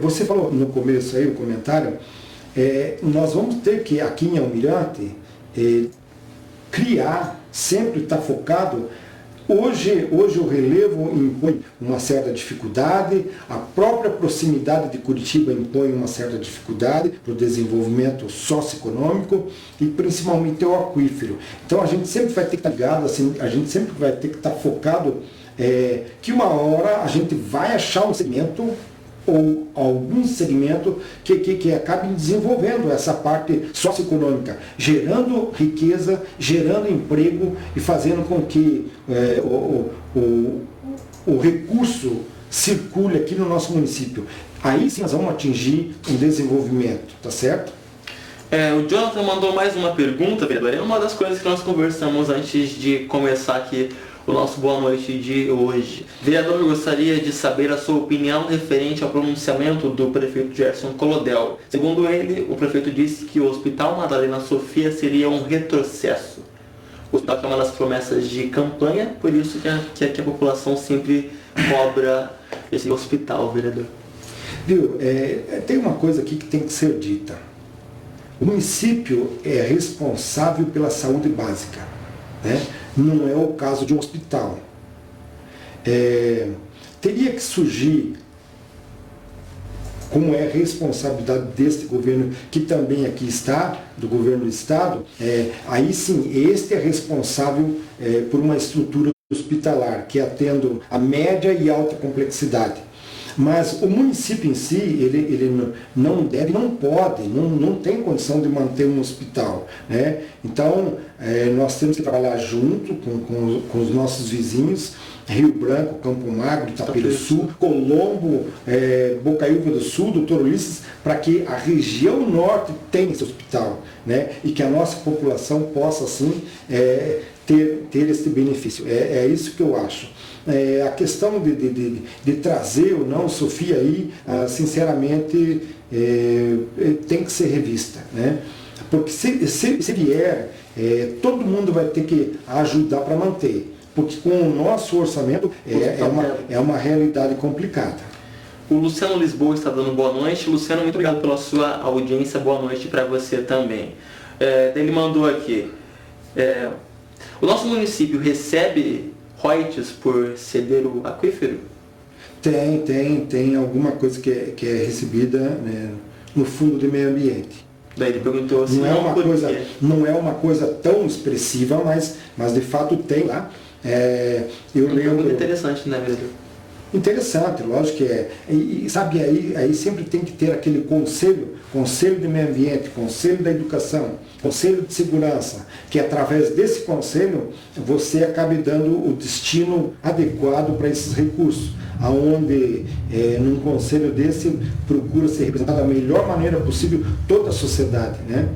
Você falou no começo aí, o comentário, nós vamos ter que, aqui em Almirante, criar, sempre estar focado. Hoje o relevo impõe uma certa dificuldade, a própria proximidade de Curitiba impõe uma certa dificuldade para o desenvolvimento socioeconômico e principalmente o aquífero. Então a gente sempre vai ter que estar ligado, assim, a gente sempre vai ter que estar focado que uma hora a gente vai achar um segmento ou algum segmento que acabe desenvolvendo essa parte socioeconômica, gerando riqueza, gerando emprego e fazendo com que o recurso circule aqui no nosso município. Aí sim nós vamos atingir um desenvolvimento, tá certo? O Jonathan mandou mais uma pergunta, vereador. É uma das coisas que nós conversamos antes de começar aqui o nosso Boa Noite de hoje. Vereador, eu gostaria de saber a sua opinião referente ao pronunciamento do prefeito Gerson Colodel. Segundo ele, o prefeito disse que o Hospital Madalena Sofia seria um retrocesso. O hospital é uma das promessas de campanha, por isso que a população sempre cobra esse hospital, vereador. Viu, tem uma coisa aqui que tem que ser dita. O município é responsável pela saúde básica, né? Não é o caso de um hospital. Teria que surgir, como é a responsabilidade deste governo, que também aqui está, do governo do estado, aí sim, este é responsável por uma estrutura hospitalar, que atenda a média e alta complexidade. Mas o município em si, ele não deve, não pode, não tem condição de manter um hospital, né? Então, nós temos que trabalhar junto com os nossos vizinhos, Rio Branco, Campo Magro, Itaperuçu, Colombo, Bocaiúva do Sul, Doutor Ulisses, para que a região norte tenha esse hospital, né? E que a nossa população possa, assim, ter esse benefício. É isso que eu acho. A questão de trazer ou não Sofia aí, sinceramente, tem que ser revista, né? Porque se vier, todo mundo vai ter que ajudar para manter, porque com o nosso orçamento é uma realidade complicada. O Luciano Lisboa está dando boa noite. Luciano, muito obrigado pela sua audiência, boa noite para você também. Ele mandou aqui, o nosso município recebe royalties por ceder o aquífero? Tem alguma coisa que é recebida, né, no Fundo de Meio Ambiente. Daí ele perguntou se não é uma coisa tão expressiva, mas de fato tem lá. Eu lembro. Interessante, né, vereador? Interessante, lógico que é. E sabe, aí sempre tem que ter aquele conselho de meio ambiente, conselho da educação, conselho de segurança, que através desse conselho você acabe dando o destino adequado para esses recursos, aonde num conselho desse procura ser representada da melhor maneira possível toda a sociedade, né?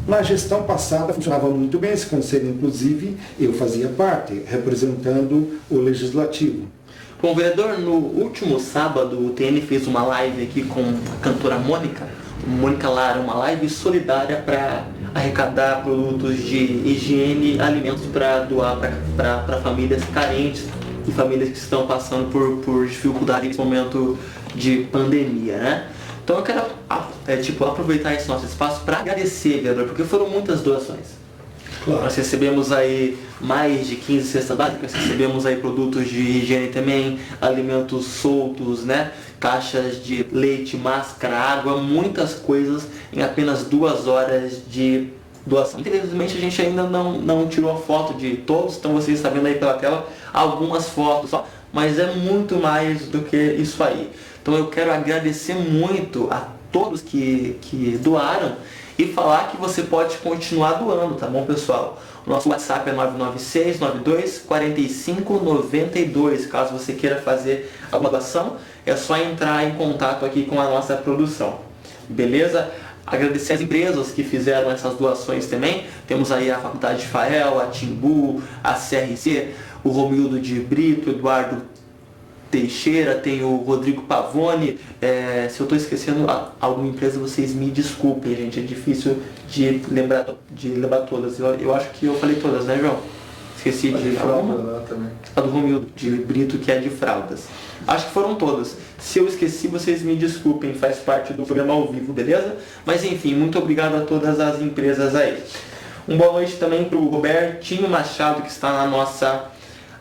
Na gestão passada funcionava muito bem esse conselho, inclusive eu fazia parte, representando o Legislativo. Bom, vereador, no último sábado o TN fez uma live aqui com a cantora Mônica Lara, uma live solidária para arrecadar produtos de higiene e alimentos para doar para famílias carentes e famílias que estão passando por dificuldade nesse momento de pandemia, né? Então eu quero aproveitar esse nosso espaço para agradecer, vereador, porque foram muitas doações. Claro. Nós recebemos aí mais de 15 cestas básicas, recebemos aí produtos de higiene também, alimentos soltos, né? Caixas de leite, máscara, água, muitas coisas em apenas 2 horas de doação. Infelizmente a gente ainda não tirou a foto de todos, então vocês estão vendo aí pela tela algumas fotos só, mas é muito mais do que isso aí. Então eu quero agradecer muito a todos que doaram e falar que você pode continuar doando, tá bom, pessoal? O nosso WhatsApp é 996-92-4592. Caso você queira fazer alguma doação, é só entrar em contato aqui com a nossa produção. Beleza? Agradecer as empresas que fizeram essas doações também. Temos aí a Faculdade de Fael, a Timbu, a CRC, o Romildo de Brito, Eduardo Teixeira, tem o Rodrigo Pavone. Se eu estou esquecendo alguma empresa, vocês me desculpem, gente, é difícil de lembrar todas. Eu acho que eu falei todas, né, João? Esqueci de alguma. A do Romildo, de Brito, que é de fraldas. Acho que foram todas. Se eu esqueci, vocês me desculpem, faz parte do programa ao vivo, beleza? Mas enfim, muito obrigado a todas as empresas aí. Uma boa noite também para o Robertinho Machado, que está na nossa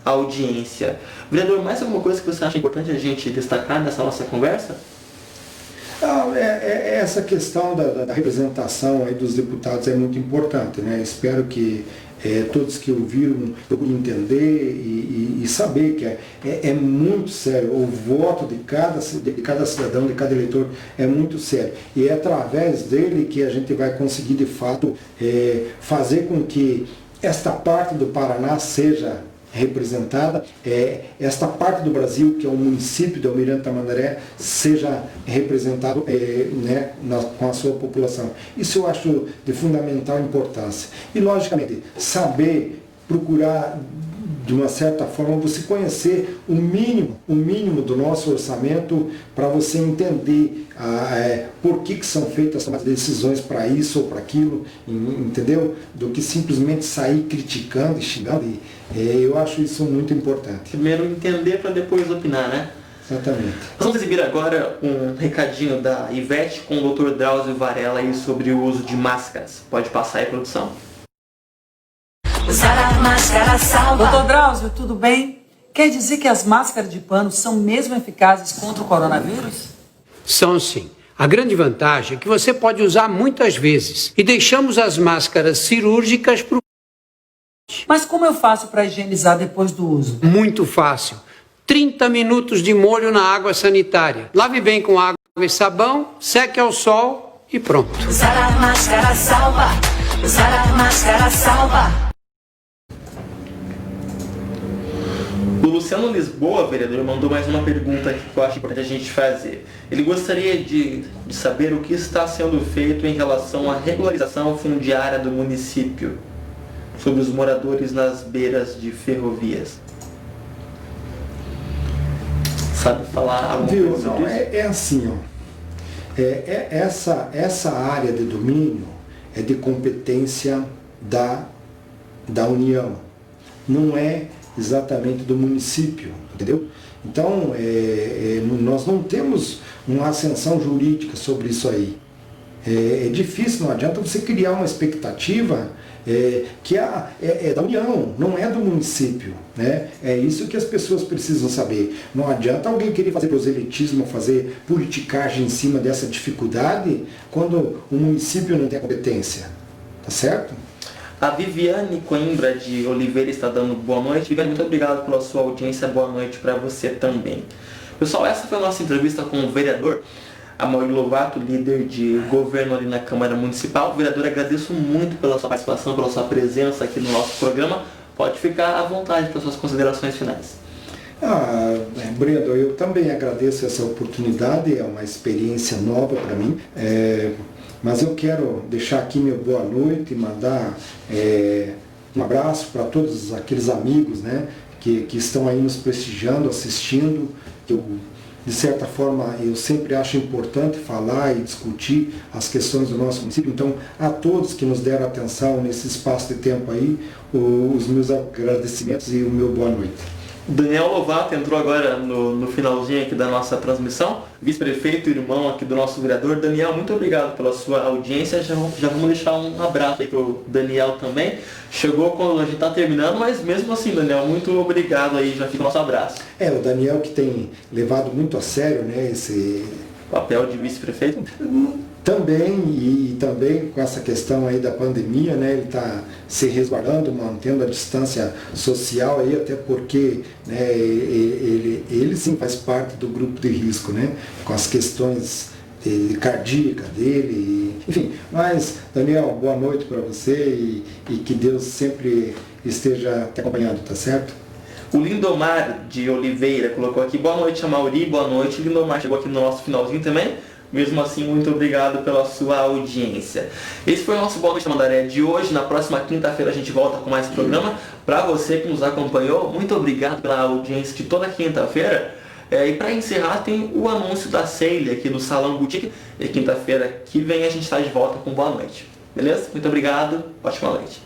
audiência. Vereador, mais alguma coisa que você acha importante a gente destacar nessa nossa conversa? Essa questão da representação aí dos deputados é muito importante, né? Espero que todos que ouviram procurem entender e saber que é muito sério. O voto de cada cidadão, de cada eleitor é muito sério. E é através dele que a gente vai conseguir, de fato, fazer com que esta parte do Paraná seja representada, esta parte do Brasil, que é o município de Almirante Tamandaré, seja representado né, com a sua população. Isso eu acho de fundamental importância. E, logicamente, saber procurar, de uma certa forma, você conhecer o mínimo do nosso orçamento para você entender por que são feitas as decisões para isso ou para aquilo, entendeu? Do que simplesmente sair criticando e xingando. Eu acho isso muito importante. Primeiro entender para depois opinar, né? Exatamente. Vamos exibir agora um recadinho da Ivete com o Dr. Drauzio Varela aí sobre o uso de máscaras. Pode passar aí, produção. Usar a máscara salva. Doutor Drauzio, tudo bem? Quer dizer que as máscaras de pano são mesmo eficazes contra o coronavírus? São sim. A grande vantagem é que você pode usar muitas vezes e deixamos as máscaras cirúrgicas para o... Mas como eu faço para higienizar depois do uso? Muito fácil. 30 minutos de molho na água sanitária. Lave bem com água e sabão, seque ao sol e pronto. Usar a máscara salva. Usar a máscara salva. O Luciano Lisboa, vereador, mandou mais uma pergunta aqui que eu acho importante a gente fazer. Ele gostaria de saber o que está sendo feito em relação à regularização fundiária do município sobre os moradores nas beiras de ferrovias. Sabe falar alguma coisa sobre isso? É assim, ó. Essa área de domínio é de competência da União. Não é exatamente do município, entendeu? Então, nós não temos uma ascensão jurídica sobre isso aí. É difícil, não adianta você criar uma expectativa que é da União, não é do município, né? É isso que as pessoas precisam saber. Não adianta alguém querer fazer proselitismo, fazer politicagem em cima dessa dificuldade, quando o município não tem competência, tá certo? A Viviane Coimbra de Oliveira está dando boa noite. Viviane, muito obrigado pela sua audiência. Boa noite para você também. Pessoal, essa foi a nossa entrevista com o vereador Amaury Lovato, líder de governo ali na Câmara Municipal. Vereador, agradeço muito pela sua participação, pela sua presença aqui no nosso programa. Pode ficar à vontade para suas considerações finais. Breno, eu também agradeço essa oportunidade, é uma experiência nova para mim. Mas eu quero deixar aqui meu boa noite e mandar um abraço para todos aqueles amigos, né, que estão aí nos prestigiando, assistindo. De certa forma, eu sempre acho importante falar e discutir as questões do nosso município. Então, a todos que nos deram atenção nesse espaço de tempo aí, os meus agradecimentos e o meu boa noite. Daniel Lovato entrou agora no finalzinho aqui da nossa transmissão, vice-prefeito e irmão aqui do nosso vereador. Daniel, muito obrigado pela sua audiência. Já vamos deixar um abraço aí pro Daniel também. Chegou quando a gente está terminando, mas mesmo assim, Daniel, muito obrigado aí, já fica o nosso abraço. O Daniel que tem levado muito a sério, né, esse papel de vice-prefeito. Também com essa questão aí da pandemia, né, ele está se resguardando, mantendo a distância social aí, até porque, né, ele sim faz parte do grupo de risco, né, com as questões cardíacas dele, enfim. Mas, Daniel, boa noite para você e que Deus sempre esteja te acompanhando, tá certo? O Lindomar de Oliveira colocou aqui, boa noite, Amaury, boa noite. Lindomar chegou aqui no nosso finalzinho também. Mesmo assim, muito obrigado pela sua audiência. Esse foi o nosso Boa Noite Tamandaré de hoje. Na próxima quinta-feira a gente volta com mais programa. Para você que nos acompanhou, muito obrigado pela audiência de toda quinta-feira. E para encerrar, tem o anúncio da Ceile aqui do Salão Boutique. E quinta-feira que vem a gente está de volta com Boa Noite. Beleza? Muito obrigado. Ótima noite.